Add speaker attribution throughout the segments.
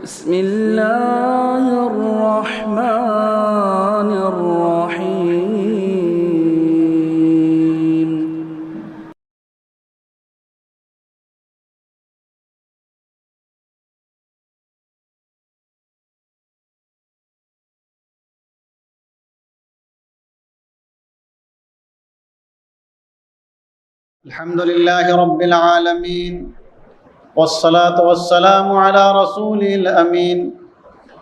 Speaker 1: بسم اللہ الرحمن الرحیم
Speaker 2: الحمد لله رب العالمين والصلاة والسلام على رسوله الأمين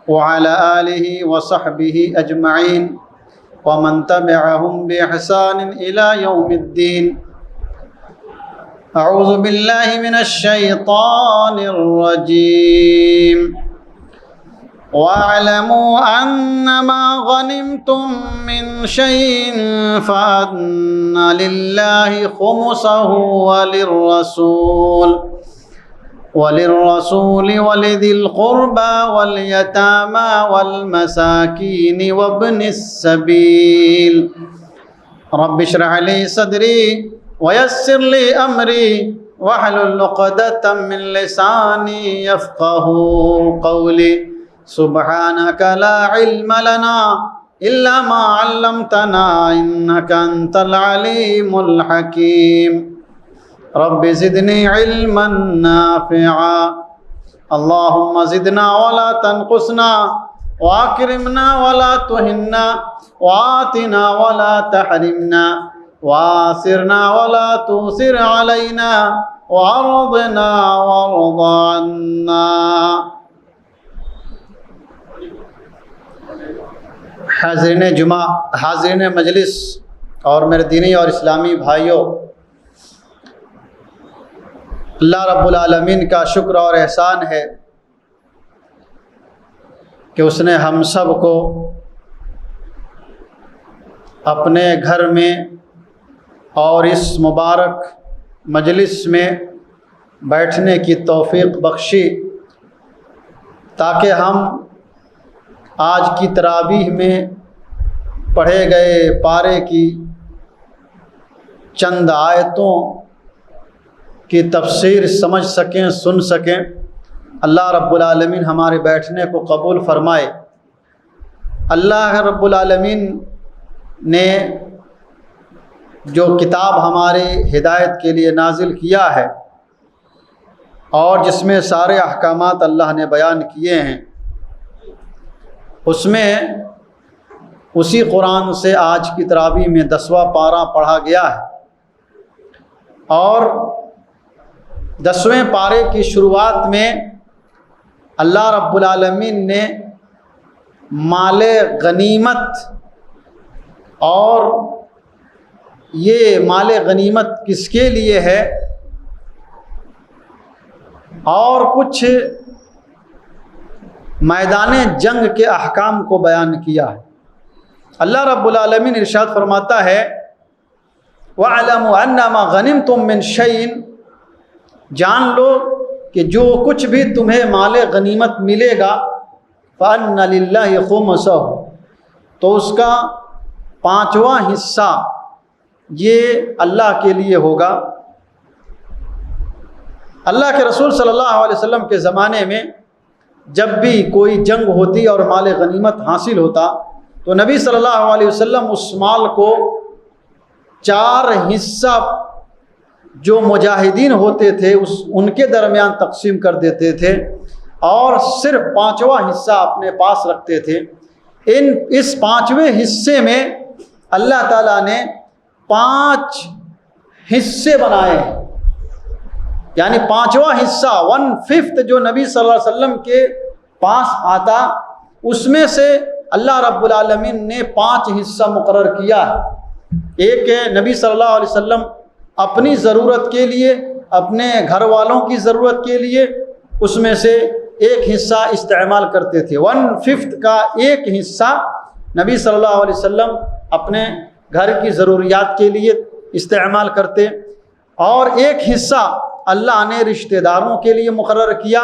Speaker 2: وعلى آله وصحبه أجمعين ومن تبعهم بإحسان إلى يوم الدين. أعوذ بالله من الشيطان الرجيم. واعلموا أنما غنمتم من شيء فأن لله خمسه وللرسول ولذي القربى واليتامى والمساكين وابن السبيل. رب اشرح لي صدري ويسر لي أمري واحلل عقدة من لساني يفقهوا قولي. سبحانك لا علم لنا إلا ما علمتنا إنك أنت العليم الحكيم. رب زدني علما نافعا. اللهم زدنا ولا تنقصنا وأكرمنا ولا تهنا وآتنا ولا تحرمنا وآثرنا ولا تؤثر علينا وارضنا وارض عنا. حاضرین جمعہ، حاضرین مجلس اور میرے دینی اور اسلامی بھائیوں، اللہ رب العالمین کا شکر اور احسان ہے کہ اس نے ہم سب کو اپنے گھر میں اور اس مبارک مجلس میں بیٹھنے کی توفیق بخشی تاکہ ہم آج کی تراویح میں پڑھے گئے پارے کی چند آیتوں کی تفسیر سمجھ سکیں، سن سکیں. اللہ رب العالمین ہمارے بیٹھنے کو قبول فرمائے. اللہ رب العالمین نے جو کتاب ہمارے ہدایت کے لیے نازل کیا ہے اور جس میں سارے احکامات اللہ نے بیان کیے ہیں، اس میں اسی قرآن سے آج کی تراویح میں 10واں پارہ پڑھا گیا ہے، اور 10ویں پارے کی شروعات میں اللہ رب العالمین نے مال غنیمت اور یہ مال غنیمت کس کے لیے ہے اور کچھ میدان جنگ کے احکام کو بیان کیا ہے. اللہ رب العالمین ارشاد فرماتا ہے وَاعْلَمُوا أَنَّمَا غَنِمْتُم مِّن شَيْءٍ، جان لو کہ جو کچھ بھی تمہیں مال غنیمت ملے گا فَأَنَّ لِلَّهِ خُمُسَهُ، تو اس کا 5واں حصہ یہ اللہ کے لیے ہوگا. اللہ کے رسول صلی اللہ علیہ وسلم کے زمانے میں جب بھی کوئی جنگ ہوتی اور مال غنیمت حاصل ہوتا تو نبی صلی اللہ علیہ وسلم اس مال کو 4 حصہ جو مجاہدین ہوتے تھے ان کے درمیان تقسیم کر دیتے تھے اور صرف 5واں حصہ اپنے پاس رکھتے تھے. اس 5ویں حصے میں اللہ تعالیٰ نے 5 حصے بنائے ہیں، یعنی 5واں حصہ 1/5 جو نبی صلی اللہ علیہ وسلم کے پاس آتا، اس میں سے اللہ رب العالمین نے 5 حصہ مقرر کیا ہے. ایک ہے نبی صلی اللہ علیہ وسلم اپنی ضرورت کے لیے، اپنے گھر والوں کی ضرورت کے لیے اس میں سے ایک حصہ استعمال کرتے تھے. 1/5 کا ایک حصہ نبی صلی اللہ علیہ وسلم اپنے گھر کی ضروریات کے لیے استعمال کرتے، اور ایک حصہ اللہ نے رشتہ داروں کے لیے مقرر کیا.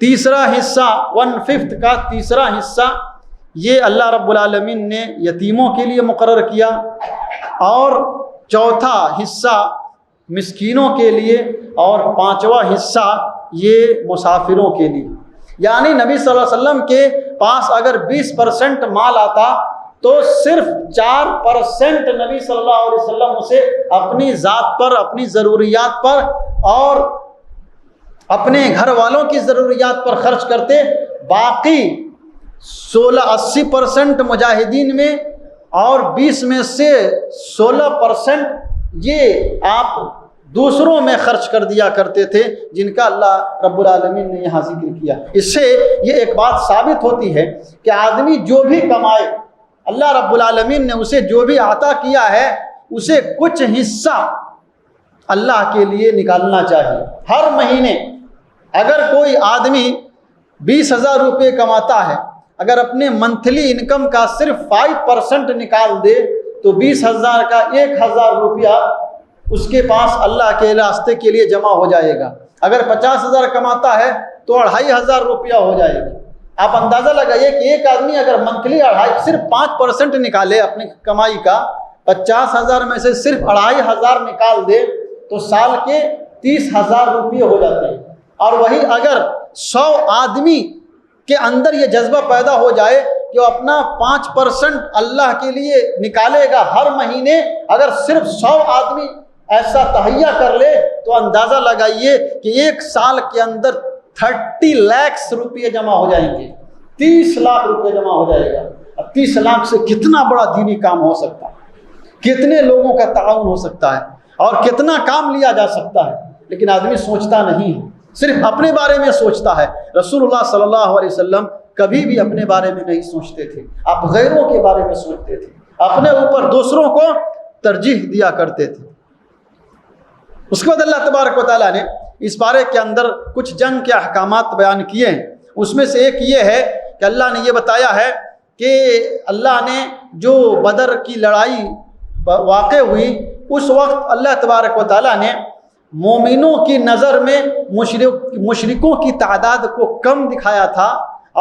Speaker 2: تیسرا حصہ 1/5 کا تیسرا حصہ یہ اللہ رب العالمین نے یتیموں کے لیے مقرر کیا، اور چوتھا حصہ مسکینوں کے لیے، اور 5واں حصہ یہ مسافروں کے لیے. یعنی نبی صلی اللہ علیہ وسلم کے پاس اگر 20% مال آتا تو صرف 4% نبی صلی اللہ علیہ وسلم اسے اپنی ذات پر، اپنی ضروریات پر اور اپنے گھر والوں کی ضروریات پر خرچ کرتے، باقی 80% مجاہدین میں اور 20 میں سے 16% یہ آپ دوسروں میں خرچ کر دیا کرتے تھے، جن کا اللہ رب العالمین نے یہاں ذکر کیا۔ اس سے یہ ایک بات ثابت ہوتی ہے کہ آدمی جو بھی کمائے، اللہ رب العالمین نے اسے جو بھی عطا کیا ہے اسے کچھ حصہ اللہ کے لیے نکالنا چاہیے۔ ہر مہینے اگر کوئی آدمی 20,000 روپے کماتا ہے، اگر اپنے منتھلی انکم کا صرف 5% نکال دے تو 20,000 کا 1,000 روپیہ اس کے پاس اللہ کے راستے کے لیے جمع ہو جائے گا۔ اگر 50,000 کماتا ہے تو 2,500 روپیہ ہو جائے گا۔ آپ اندازہ لگائیے کہ ایک آدمی اگر منتھلی صرف 5% نکالے اپنی کمائی کا، 50,000 میں سے صرف 2,500 نکال دے تو سال کے 30,000 روپیے ہو جاتے ہیں۔ اور وہی اگر 100 آدمی کے اندر یہ جذبہ پیدا ہو جائے کہ وہ اپنا 5% اللہ کے لیے نکالے گا ہر مہینے، اگر صرف 100 آدمی ایسا تہیہ کر لے تو اندازہ لگائیے کہ ایک سال کے اندر 30 لاکھ روپے جمع ہو جائیں گے، 30 لاکھ روپے جمع ہو جائے گا۔ اب 30 لاکھ سے کتنا بڑا دینی کام ہو سکتا ہے، کتنے لوگوں کا تعاون ہو سکتا ہے اور کتنا کام لیا جا سکتا ہے، لیکن آدمی سوچتا نہیں ہے، صرف اپنے بارے میں سوچتا ہے۔ رسول اللہ صلی اللہ علیہ وسلم کبھی بھی اپنے بارے میں نہیں سوچتے تھے، آپ غیروں کے بارے میں سوچتے تھے، اپنے اوپر دوسروں کو ترجیح دیا کرتے تھے۔ اس کے بعد اللہ تبارک و تعالیٰ نے اس بارے کے اندر کچھ جنگ کے احکامات بیان کیے ہیں۔ اس میں سے ایک یہ ہے کہ اللہ نے یہ بتایا ہے کہ اللہ نے جو بدر کی لڑائی واقع ہوئی اس وقت اللہ تبارک و تعالیٰ نے مومنوں کی نظر میں مشرکوں کی تعداد کو کم دکھایا تھا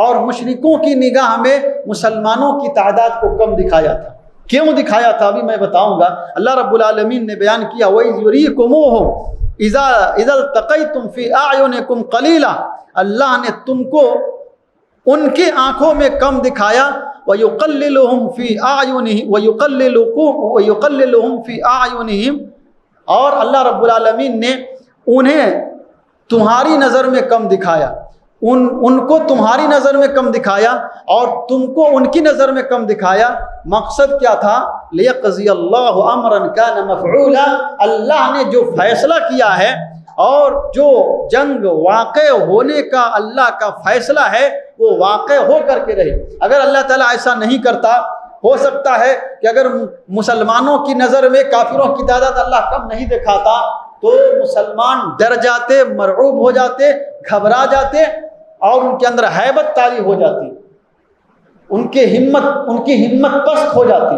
Speaker 2: اور مشرکوں کی نگاہ میں مسلمانوں کی تعداد کو کم دکھایا تھا۔ کیوں دکھایا تھا ابھی میں بتاؤں گا۔ اللہ رب العالمین نے بیان کیا وَإِذْ يُرِيكُمُوهُمْ إِذَا الْتَقَيْتُمْ فِي أَعْيُنِكُمْ قَلِيلًا، اللہ نے تم کو ان کی آنکھوں میں کم دکھایا، وَيُقَلِّلُهُمْ فِي أَعْيُنِهِمْ وَيُقَلِّلُهُمْ فِي أَعْيُنِهِمْ، اور اللہ رب العالمین نے انہیں تمہاری نظر میں کم دکھایا، ان کو تمہاری نظر میں کم دکھایا اور تم کو ان کی نظر میں کم دکھایا۔ مقصد کیا تھا؟ لِيَقْضِيَ اللَّهُ أَمْرًا كَانَ مَفْعُولًا، اللہ نے جو فیصلہ کیا ہے اور جو جنگ واقع ہونے کا اللہ کا فیصلہ ہے وہ واقع ہو کر کے رہے۔ اگر اللہ تعالیٰ ایسا نہیں کرتا، ہو سکتا ہے کہ اگر مسلمانوں کی نظر میں کافروں کی تعداد اللہ کم نہیں دکھاتا تو مسلمان ڈر جاتے، مرعوب ہو جاتے، گھبرا جاتے اور ان کے اندر ہیبت طاری ہو جاتی، ان کی ہمت پست ہو جاتی۔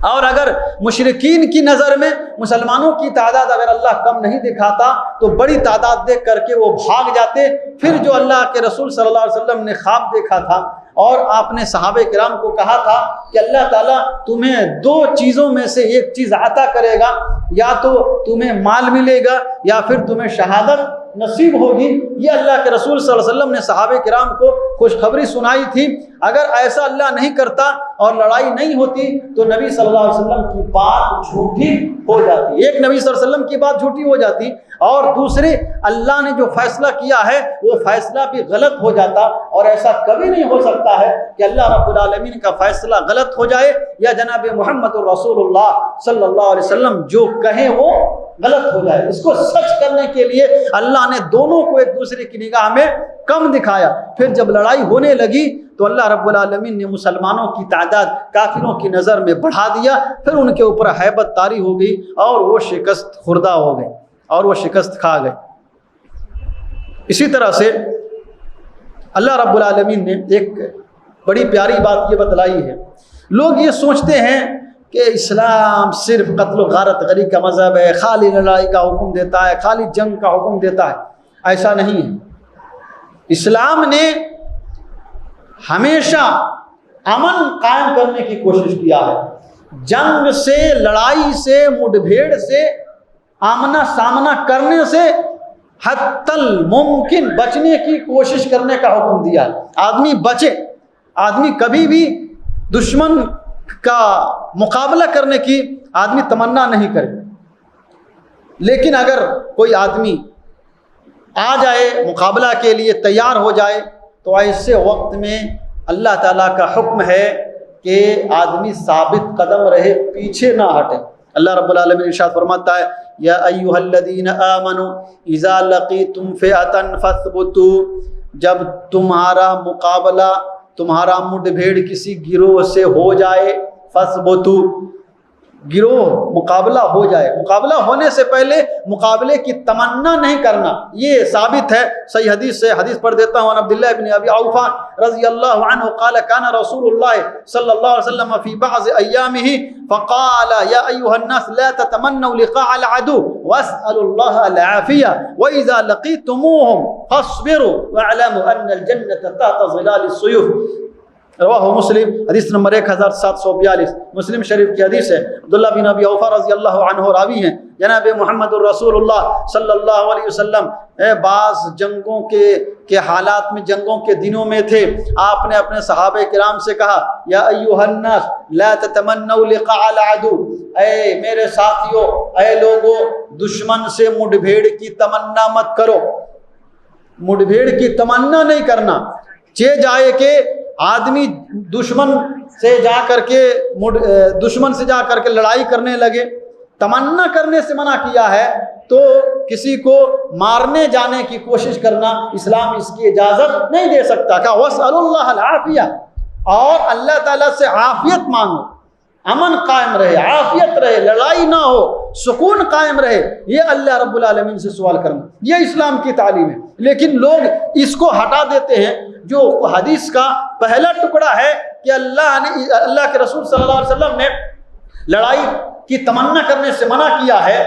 Speaker 2: اور اگر مشرکین کی نظر میں مسلمانوں کی تعداد اگر اللہ کم نہیں دکھاتا تو بڑی تعداد دیکھ کر کے وہ بھاگ جاتے۔ پھر جو اللہ کے رسول صلی اللہ علیہ وسلم نے خواب دیکھا تھا اور آپ نے صحابہ کرام کو کہا تھا کہ اللہ تعالیٰ تمہیں 2 چیزوں میں سے ایک چیز عطا کرے گا، یا تو تمہیں مال ملے گا یا پھر تمہیں شہادت نصیب ہوگی، یہ اللہ کے رسول صلی اللہ علیہ وسلم نے صحابہ کرام کو خوشخبری سنائی تھی۔ اگر ایسا اللہ نہیں کرتا اور لڑائی نہیں ہوتی تو نبی صلی اللہ علیہ وسلم کی بات جھوٹی ہو جاتی، ایک نبی صلی اللہ علیہ وسلم کی بات جھوٹی ہو جاتی اور دوسری اللہ نے جو فیصلہ کیا ہے وہ فیصلہ بھی غلط ہو جاتا، اور ایسا کبھی نہیں ہو سکتا ہے کہ اللہ رب العالمین کا فیصلہ غلط ہو جائے یا جناب محمد الرسول اللہ صلی اللہ علیہ وسلم جو کہیں وہ غلط ہو جائے۔ اس کو سچ کرنے کے لیے اللہ نے دونوں کو ایک دوسرے کی نگاہ میں کم دکھایا۔ پھر جب لڑائی ہونے لگی تو اللہ رب العالمین نے مسلمانوں کی تعداد کافروں کی نظر میں بڑھا دیا، پھر ان کے اوپر ہیبت طاری ہو گئی اور وہ شکست خوردہ ہو گئے اور وہ شکست کھا گئے۔ اسی طرح سے اللہ رب العالمین نے ایک بڑی پیاری بات یہ بتلائی ہے۔ لوگ یہ سوچتے ہیں کہ اسلام صرف قتل و غارت غری کا مذہب ہے، خالی لڑائی کا حکم دیتا ہے، خالی جنگ کا حکم دیتا ہے۔ ایسا نہیں ہے۔ اسلام نے ہمیشہ امن قائم کرنے کی کوشش کیا ہے۔ جنگ سے، لڑائی سے، مڈ بھیڑ سے، آمنا سامنا کرنے سے حتی الممکن بچنے کی کوشش کرنے کا حکم دیا ہے. آدمی بچے، آدمی کبھی بھی دشمن کا مقابلہ کرنے کی آدمی تمنا نہیں کرے. لیکن اگر کوئی آدمی آ جائے مقابلہ کے لیے تیار ہو جائے تو ایسے وقت میں اللہ تعالیٰ کا حکم ہے کہ آدمی ثابت قدم رہے، پیچھے نہ ہٹے. اللہ رب العالمین ارشاد فرماتا ہے یا ایھا الذین آمنوا اذا لقیتم فئۃ فاثبتوا، جب تمہارا مقابلہ، تمہارا مڈ بھیڑ کسی گروہ سے ہو جائے، فاثبتوا، گروہ مقابلہ ہو جائے، مقابلہ ہونے سے پہلے مقابلے کی تمنا نہیں کرنا. یہ ثابت ہے صحیح حدیث سے. حدیث پڑھ دیتا ہوں. عبداللہ بن ابی اوفا رضی اللہ عنہ قال كان رسول اللہ صلی اللہ علیہ وسلم في بعض ایامه فقال یا ایها الناس لا تتمنوا لقاء العدو واسألوا الله العافیہ واذا لقيتموهم فاصبروا واعلموا ان الجنة تحت ظلال السیوف. رواہ مسلم، حدیث نمبر 1742. مسلم شریف کی حدیث ہے. عبداللہ بن ابی اوفا رضی اللہ عنہ راوی ہیں. جناب محمد الرسول اللہ صلی اللہ علیہ وسلم بعض جنگوں کے حالات میں، جنگوں کے دنوں میں تھے. آپ نے اپنے صحابہ کرام سے کہا یا ایھا الناس لا تتمنوا لقاء العدو، اے میرے ساتھیو، اے لوگو، دشمن سے مڈ بھیڑ کی تمنا مت کرو. مڈ بھیڑ کی تمنا نہیں کرنا. چہ جائے کہ آدمی دشمن سے جا کر کے لڑائی کرنے لگے. تمنا کرنے سے منع کیا ہے. تو کسی کو مارنے جانے کی کوشش کرنا اسلام اس کی اجازت نہیں دے سکتا. کہ واسألوا اللہ العافیہ، اور اللہ تعالیٰ سے عافیت مانگو، امن قائم رہے، عافیت رہے، لڑائی نہ ہو، سکون قائم رہے. یہ اللہ رب العالمین سے سوال کرنا، یہ اسلام کی تعلیم ہے. لیکن لوگ اس کو ہٹا دیتے ہیں. جو حدیث کا پہلا ٹکڑا ہے کہ اللہ کے رسول صلی اللہ علیہ وسلم نے لڑائی کی تمنا کرنے سے منع کیا ہے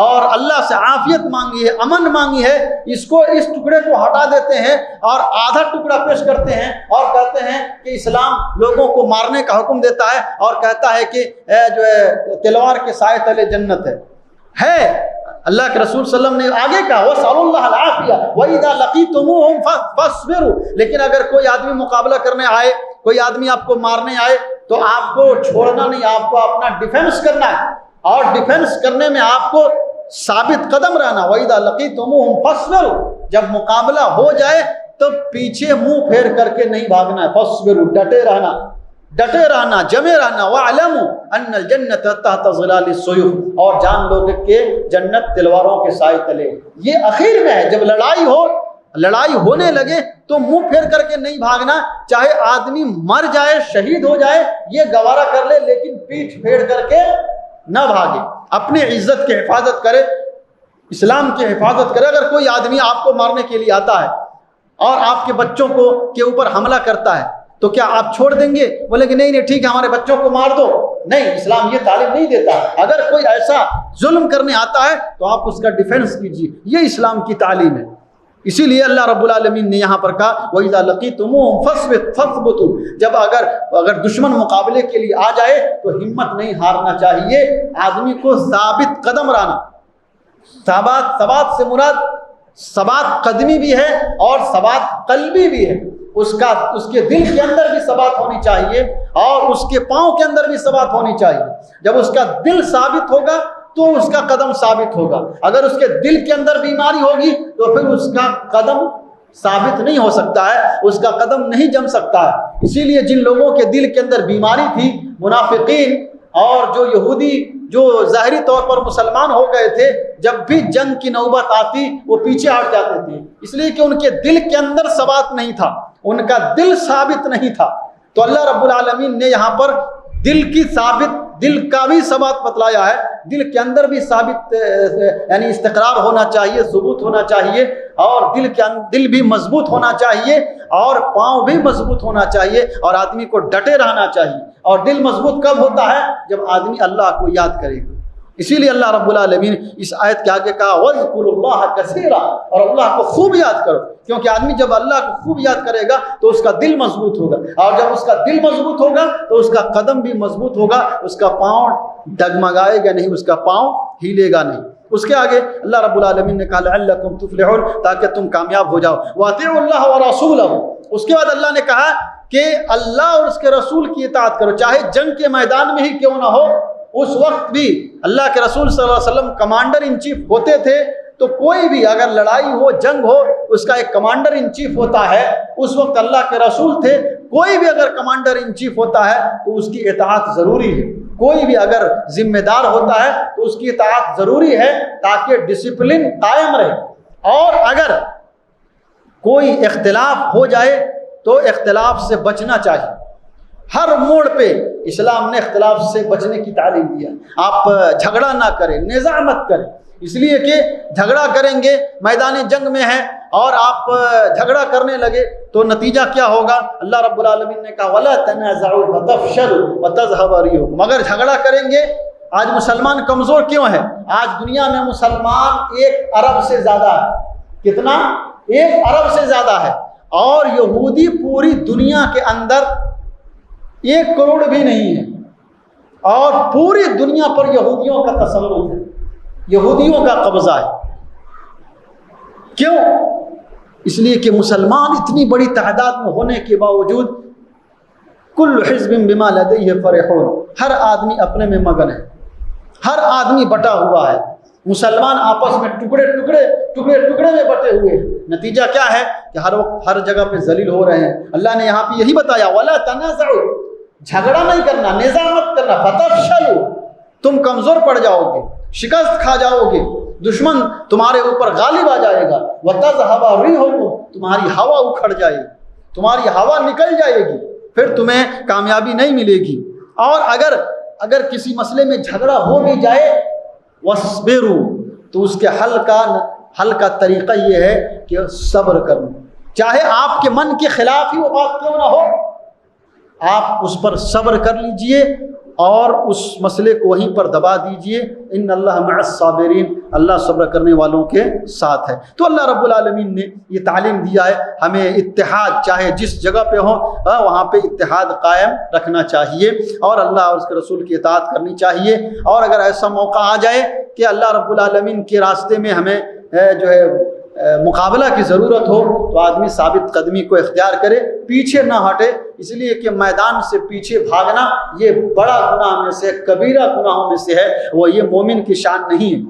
Speaker 2: اور اللہ سے عافیت مانگی ہے، امن مانگی ہے، اس ٹکڑے کو ہٹا دیتے ہیں اور آدھا ٹکڑا پیش کرتے ہیں اور کہتے ہیں کہ اسلام لوگوں کو مارنے کا حکم دیتا ہے اور کہتا ہے کہ جو ہے تلوار کے سائے تلے جنت ہے. اللہ کے رسول صلی اللہ علیہ وسلم نے آگے کہا وَاسْأَلُوا اللَّهَ الْعَافِيَةَ وَإِذَا لَقِيتُمُوهُمْ فَاصْبِرُوا. لیکن اگر کوئی آدمی مقابلہ کرنے آئے، کوئی آدمی آپ کو مارنے آئے تو آپ کو چھوڑنا نہیں، آپ کو اپنا ڈیفنس کرنا ہے. اور ڈیفنس کرنے میں آپ کو ثابت قدم رہنا. وَإِذَا لَقِيتُمُوهُمْ فَاصْبِرُوا، جب مقابلہ ہو جائے تو پیچھے منہ پھیر کر کے نہیں بھاگنا ہے. فَاصْبِرُوا، ڈٹے رہنا، جمے رہنا. وَاعْلَمُوا أَنَّ الْجَنَّةَ تَحْتَ ظِلَالِ السُّيُوفِ، اور جان لو کہ جنت تلواروں کے سائے تلے. یہ اخیر میں ہے. جب لڑائی ہونے لگے تو منہ پھیر کر کے نہیں بھاگنا. چاہے آدمی مر جائے، شہید ہو جائے، یہ گوارا کر لے، لیکن پیٹھ پھیر کر کے نہ بھاگے. اپنی عزت کی حفاظت کرے، اسلام کی حفاظت کرے. اگر کوئی آدمی آپ کو مارنے کے لیے آتا ہے اور آپ کے بچوں کے اوپر حملہ کرتا ہے تو کیا آپ چھوڑ دیں گے؟ بولے کہ نہیں ٹھیک ہے ہمارے بچوں کو مار دو. نہیں، اسلام یہ تعلیم نہیں دیتا. اگر کوئی ایسا ظلم کرنے آتا ہے تو آپ اس کا ڈیفنس کیجیے. یہ اسلام کی تعلیم ہے. اسی لیے اللہ رب العالمین نے یہاں پر کہا وَإِذَا لَقِيتُمُوهُمْ فَاثْبِتُوا. جب اگر دشمن مقابلے کے لیے آ جائے تو ہمت نہیں ہارنا چاہیے. آدمی کو ثابت قدم رہنا. ثبات سے مراد ثبات قدمی بھی ہے اور ثبات قلبی بھی ہے. اس کے دل کے اندر بھی ثبات ہونی چاہیے اور اس کے پاؤں کے اندر بھی ثبات ہونی چاہیے. جب اس کا دل ثابت ہوگا تو اس کا قدم ثابت ہوگا. اگر اس کے دل کے اندر بیماری ہوگی تو پھر اس کا قدم ثابت نہیں ہو سکتا ہے، اس کا قدم نہیں جم سکتا ہے. اسی لیے جن لوگوں کے دل کے اندر بیماری تھی، منافقین اور جو یہودی جو ظاہری طور پر مسلمان ہو گئے تھے، جب بھی جنگ کی نوبت آتی وہ پیچھے ہٹ جاتے تھے. اس لیے کہ ان کے دل کے اندر ثبات نہیں تھا، ان کا دل ثابت نہیں تھا. تو اللہ رب العالمین نے یہاں پر دل کا بھی ثبات بتلایا ہے. دل کے اندر بھی ثابت یعنی استقرار ہونا چاہیے، ثبوت ہونا چاہیے، اور دل بھی مضبوط ہونا چاہیے اور پاؤں بھی مضبوط ہونا چاہیے اور آدمی کو ڈٹے رہنا چاہیے. اور دل مضبوط کب ہوتا ہے؟ جب آدمی اللہ کو یاد کرے گا. اسی لیے اللہ رب العالمین اس آیت کے آگے کہا وَاذْكُرُوا اللَّهَ كَثِيرًا، اور اللہ کو خوب یاد کرو. کیونکہ آدمی جب اللہ کو خوب یاد کرے گا تو اس کا دل مضبوط ہوگا، اور جب اس کا دل مضبوط ہوگا تو اس کا قدم بھی مضبوط ہوگا. اس کا پاؤں ڈگمگائے گا نہیں، اس کا پاؤں ہلے گا نہیں. اس کے آگے اللہ رب العالمین نے کہا لعلکم تفلحون، تاکہ تم کامیاب ہو جاؤ، واطیعوا اللہ ورسولہ، اس کے بعد اللہ نے کہا کہ اللہ اور اس کے رسول کی اطاعت کرو، چاہے جنگ کے میدان میں ہی کیوں نہ ہو۔ اس وقت بھی اللہ کے رسول صلی اللہ علیہ وسلم کمانڈر ان چیف ہوتے تھے، تو کوئی بھی اگر لڑائی ہو جنگ ہو اس کا ایک کمانڈر ان چیف ہوتا ہے، اس وقت اللہ کے رسول تھے، کوئی بھی اگر کمانڈر ان چیف ہوتا ہے تو اس کی اطاعت ضروری ہے، کوئی بھی اگر ذمہ دار ہوتا ہے تو اس کی اطاعت ضروری ہے تاکہ ڈسپلن قائم رہے۔ اور اگر کوئی اختلاف ہو جائے تو اختلاف سے بچنا چاہیے، ہر موڑ پہ اسلام نے اختلاف سے بچنے کی تعلیم دیا۔ آپ جھگڑا نہ کریں، نزاع مت کریں، اس لیے کہ جھگڑا کریں گے، میدان جنگ میں ہیں اور آپ جھگڑا کرنے لگے تو نتیجہ کیا ہوگا؟ اللہ رب العالمین نے کہا وَلَا تَنَازَعُوا فَتَفْشَلُوا وَتَذْهَبَ رِيحُكُمْ۔ مگر جھگڑا کریں گے، آج مسلمان کمزور کیوں ہے؟ آج دنیا میں مسلمان 1 ارب سے زیادہ ہے، کتنا؟ 1 ارب سے زیادہ ہے، اور یہودی پوری دنیا کے اندر 1 کروڑ بھی نہیں ہے، اور پوری دنیا پر یہودیوں کا تسلط ہے، یہودیوں کا قبضہ ہے۔ کیوں؟ اس لیے کہ مسلمان اتنی بڑی تعداد میں ہونے کے باوجود کل حزب بما لدیہ فرحون، ہر آدمی اپنے میں مگن ہے، ہر آدمی بٹا ہوا ہے، مسلمان آپس میں ٹکڑے ٹکڑے میں بٹے ہوئے ہیں۔ نتیجہ کیا ہے کہ ہر وقت ہر جگہ پہ ذلیل ہو رہے ہیں۔ اللہ نے یہاں پہ یہی بتایا وَلَا تَنَازَعُوا، جھگڑا نہیں کرنا، نزاع مت کرنا، فَتَفْشَلُوا، تم کمزور پڑ جاؤ گے، شکست کھا جاؤ گے، دشمن تمہارے اوپر غالب آ جائے گا، وَتَذْهَبَ رِيحُكُمْ، تمہاری ہوا اکھڑ جائے گی، تمہاری ہوا نکل جائے گی، پھر تمہیں کامیابی نہیں ملے گی۔ اور اگر کسی مسئلے میں جھگڑا ہو بھی جائے وَاصْبِرُوا، تو اس کے حل کا طریقہ یہ ہے کہ صبر کرنا، چاہے آپ کے من کے خلاف ہی وہ بات کیوں نہ ہو، آپ اس پر صبر کر لیجئے اور اس مسئلے کو وہیں پر دبا دیجئے۔ ان اللہ مع الصابرین، اللہ صبر کرنے والوں کے ساتھ ہے۔ تو اللہ رب العالمین نے یہ تعلیم دیا ہے ہمیں اتحاد، چاہے جس جگہ پہ ہوں وہاں پہ اتحاد قائم رکھنا چاہیے اور اللہ اور اس کے رسول کی اطاعت کرنی چاہیے۔ اور اگر ایسا موقع آ جائے کہ اللہ رب العالمین کے راستے میں ہمیں جو ہے مقابلہ کی ضرورت ہو تو آدمی ثابت قدمی کو اختیار کرے، پیچھے نہ ہٹے، اس لیے کہ میدان سے پیچھے بھاگنا یہ بڑا گناہ میں سے، کبیرہ گناہوں میں سے ہے، وہ یہ مومن کی شان نہیں ہے۔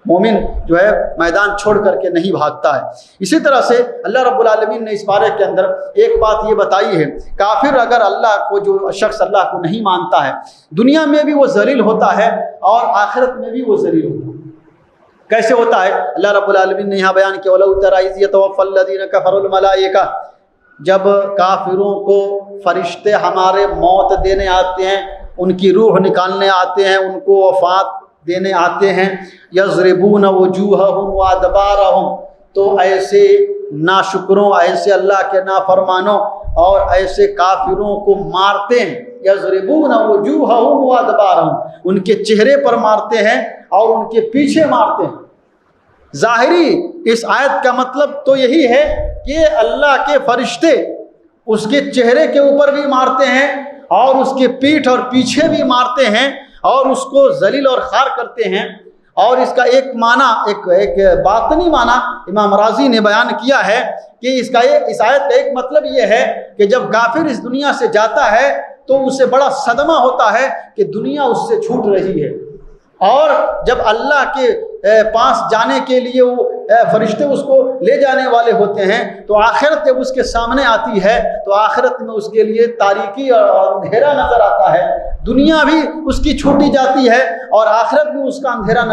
Speaker 2: مومن جو ہے میدان چھوڑ کر کے نہیں بھاگتا ہے۔ اسی طرح سے اللہ رب العالمین نے اس بارے کے اندر ایک بات یہ بتائی ہے، کافر اگر اللہ کو، جو شخص اللہ کو نہیں مانتا ہے، دنیا میں بھی وہ ذلیل ہوتا ہے اور آخرت میں بھی وہ ذلیل ہوتا ہے۔ کیسے ہوتا ہے؟ اللہ رب العالمین نے یہاں بیان کیا وَلَوْ تَرَىٰ إِذْ يَتَوَفَّى الَّذِينَ كَفَرُوا الْمَلَائِكَةُ، جب کافروں کو فرشتے ہمارے موت دینے آتے ہیں، ان کی روح نکالنے آتے ہیں، ان کو وفات دینے آتے ہیں، یضربون وجوہہم وادبارہم، تو ایسے ناشکروں، ایسے اللہ کے نافرمانوں اور ایسے کافروں کو مارتے ہیں، یضربون وجوہہم وادبارہم، ان کے چہرے پر مارتے ہیں اور ان کے پیچھے مارتے ہیں۔ ظاہری اس آیت کا مطلب تو یہی ہے کہ اللہ کے فرشتے اس کے چہرے کے اوپر بھی مارتے ہیں اور اس کے پیٹھ اور پیچھے بھی مارتے ہیں اور اس کو ذلیل اور خوار کرتے ہیں۔ اور اس کا ایک معنی، ایک باطنی معنی امام راضی نے بیان کیا ہے کہ اس آیت کا ایک مطلب یہ ہے کہ جب کافر اس دنیا سے جاتا ہے تو اسے بڑا صدمہ ہوتا ہے کہ دنیا اس سے چھوٹ رہی ہے، اور جب اللہ کے پاس جانے کے لیے وہ فرشتے اس کو لے جانے والے ہوتے ہیں تو آخرت جب اس کے سامنے آتی ہے تو آخرت میں اس کے لیے تاریکی اور اندھیرا نظر آتا ہے، دنیا بھی اس کی چھوٹی جاتی ہے اور آخرت بھی اس کا اندھیرا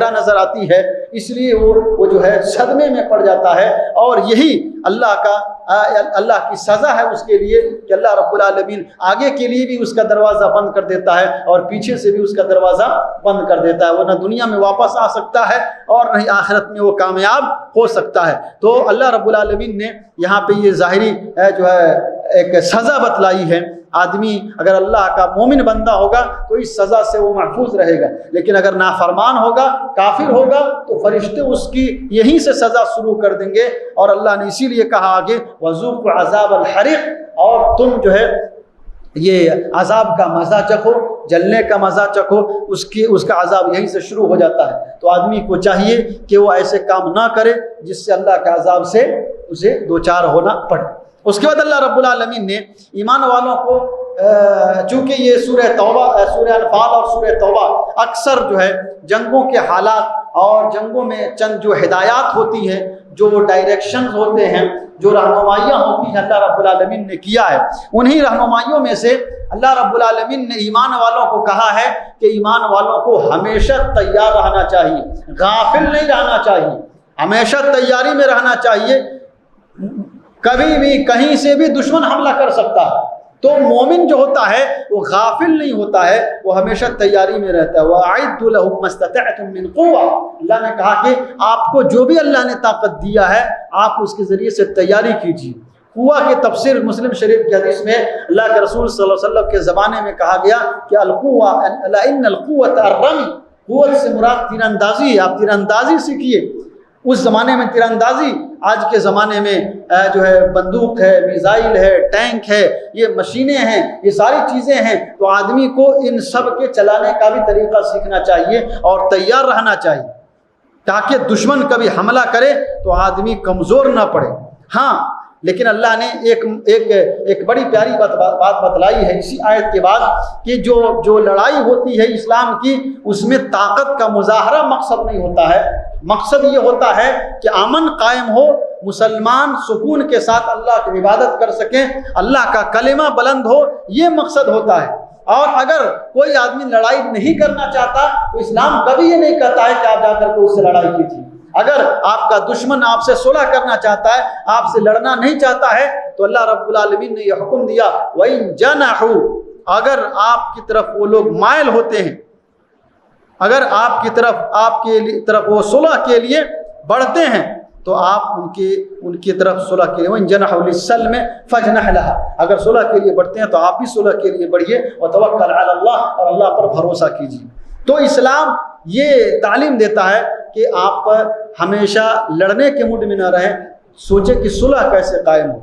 Speaker 2: نظر آتی ہے، اس لیے وہ جو ہے صدمے میں پڑ جاتا ہے۔ اور یہی اللہ کی سزا ہے اس کے لیے کہ اللہ رب العالمین آگے کے لیے بھی اس کا دروازہ بند کر دیتا ہے اور پیچھے سے بھی اس کا دروازہ بند کر دیتا ہے، وہ نہ دنیا میں واپس آ سکتا ہے اور نہ ہی آخرت میں وہ کامیاب ہو سکتا ہے۔ تو اللہ رب العالمین نے یہاں پہ یہ ظاہری جو ہے ایک سزا بتلائی ہے۔ آدمی اگر اللہ کا مومن بندہ ہوگا تو اس سزا سے وہ محفوظ رہے گا، لیکن اگر نافرمان ہوگا، کافر ہوگا، تو فرشتے اس کی یہیں سے سزا شروع کر دیں گے۔ اور اللہ نے اسی لیے کہا آگے وَذُوقُوا عَذَابَ الْحَرِيقِ، اور تم جو ہے یہ عذاب کا مزہ چکھو، جلنے کا مزہ چکھو، اس کا عذاب یہیں سے شروع ہو جاتا ہے۔ تو آدمی کو چاہیے کہ وہ ایسے کام نہ کرے جس سے اللہ کے عذاب سے اسے دوچار ہونا پڑے۔ اس کے بعد اللہ رب العالمین نے ایمان والوں کو، چونکہ یہ سورہ توبہ، سورہ انفال اور سورہ توبہ اکثر جو ہے جنگوں کے حالات اور جنگوں میں چند جو ہدایات ہوتی ہیں، جو ڈائریکشنز ہوتے ہیں، جو رہنمائیاں ہوتی ہیں، اللہ رب العالمین نے کیا ہے۔ انہی رہنمائیوں میں سے اللہ رب العالمین نے ایمان والوں کو کہا ہے کہ ایمان والوں کو ہمیشہ تیار رہنا چاہیے، غافل نہیں رہنا چاہیے، ہمیشہ تیاری میں رہنا چاہیے۔ کبھی بھی کہیں سے بھی دشمن حملہ کر سکتا ہے، تو مومن جو ہوتا ہے وہ غافل نہیں ہوتا ہے، وہ ہمیشہ تیاری میں رہتا ہے۔ وَأَعِدُّوا لَهُم مَّا اسْتَطَعْتُم مِّن قُوَّةٍ، اللہ نے کہا کہ آپ کو جو بھی اللہ نے طاقت دیا ہے آپ اس کے ذریعے سے تیاری کیجیے۔ قوہ کی تفسیر مسلم شریف کی حدیث میں اللہ کے رسول صلی اللہ علیہ وسلم کے زمانے میں کہا گیا کہ القوہ إِنَّ الْقُوَّةَ الرَّمْيُ، قوت سے مراد تیر اندازی ہے، آپ تیر اندازی سیکھیے۔ اس زمانے میں تیر اندازی، آج کے زمانے میں جو ہے بندوق ہے، میزائل ہے، ٹینک ہے، یہ مشینیں ہیں، یہ ساری چیزیں ہیں۔ تو آدمی کو ان سب کے چلانے کا بھی طریقہ سیکھنا چاہیے اور تیار رہنا چاہیے، تاکہ دشمن کبھی حملہ کرے تو آدمی کمزور نہ پڑے۔ ہاں، لیکن اللہ نے ایک بڑی پیاری بات بتلائی ہے اسی آیت کے بعد کہ جو لڑائی ہوتی ہے اسلام کی، اس میں طاقت کا مظاہرہ مقصد نہیں ہوتا ہے۔ مقصد یہ ہوتا ہے کہ امن قائم ہو، مسلمان سکون کے ساتھ اللہ کی عبادت کر سکیں، اللہ کا کلمہ بلند ہو، یہ مقصد ہوتا ہے۔ اور اگر کوئی آدمی لڑائی نہیں کرنا چاہتا تو اسلام کبھی یہ نہیں کہتا ہے کہ آپ جا کر کے اس سے لڑائی کیجیے۔ اگر آپ کا دشمن آپ سے صلح کرنا چاہتا ہے، آپ سے لڑنا نہیں چاہتا ہے، تو اللہ رب العالمین نے یہ حکم دیا وَإِن جَنَحُوا، اگر آپ کی طرف وہ لوگ مائل ہوتے ہیں، اگر آپ کی طرف وہ صلح کے لیے بڑھتے ہیں تو آپ ان کی طرف صلح کے لیے وَإِن جَنَحُوا لِلسَّلْمِ فَاجْنَحْ لَهَا، اگر صلح کے لیے بڑھتے ہیں تو آپ بھی صلح کے لیے بڑھیے، وَتَوَكَّلْ عَلَى اللَّهِ، اور اللہ پر بھروسہ کیجیے۔ تو اسلام یہ تعلیم دیتا ہے کہ آپ ہمیشہ لڑنے کے موڈ میں نہ رہیں، سوچیں کہ صلح کیسے قائم ہو۔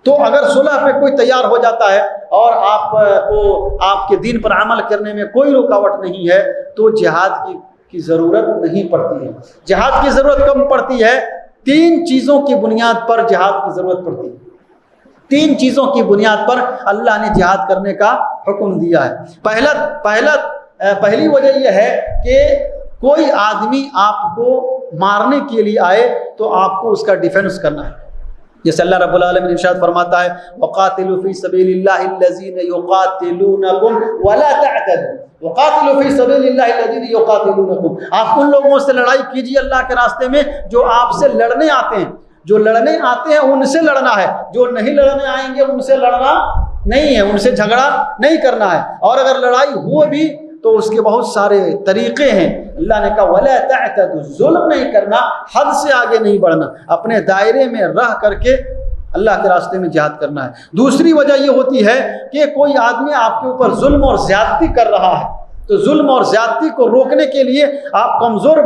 Speaker 2: تو اگر صلح پہ کوئی تیار ہو جاتا ہے اور آپ کے دین پر عمل کرنے میں کوئی رکاوٹ نہیں ہے تو جہاد کی ضرورت نہیں پڑتی ہے۔ جہاد کی ضرورت کم پڑتی ہے، 3 چیزوں کی بنیاد پر جہاد کی ضرورت پڑتی ہے۔ 3 چیزوں کی بنیاد پر اللہ نے جہاد کرنے کا حکم دیا ہے۔ پہلی وجہ یہ ہے کہ کوئی آدمی آپ کو مارنے کے لیے آئے تو آپ کو اس کا ڈیفنس کرنا ہے۔ جیسے اللہ رب العالمین ارشاد فرماتا ہے وَقَاتِلُوا فِي سَبِيلِ اللَّهِ الَّذِينَ يُقَاتِلُونَكُمْ وَلَا تَعْتَدُوا وَقَاتِلُوا فِي سَبِيلِ اللَّهِ الَّذِينَ يُقَاتِلُونَكُمْ، آپ ان لوگوں سے لڑائی کیجیے اللہ کے راستے میں جو آپ سے لڑنے آتے ہیں۔ جو لڑنے آتے ہیں ان سے لڑنا ہے، جو نہیں لڑنے آئیں گے ان سے لڑنا نہیں ہے، ان سے جھگڑا نہیں کرنا ہے۔ اور اگر لڑائی ہو بھی تو اس کے بہت سارے طریقے ہیں۔ اللہ نے کہا وَلَا تَعْتَدُوا، ظلم نہیں کرنا، حد سے آگے نہیں بڑھنا، اپنے دائرے میں رہ کر کے اللہ کے راستے میں جہاد کرنا ہے۔ دوسری وجہ یہ ہوتی ہے کہ کوئی آدمی آپ کے اوپر ظلم اور زیادتی کر رہا ہے، تو ظلم اور زیادتی کو روکنے کے لیے آپ کمزور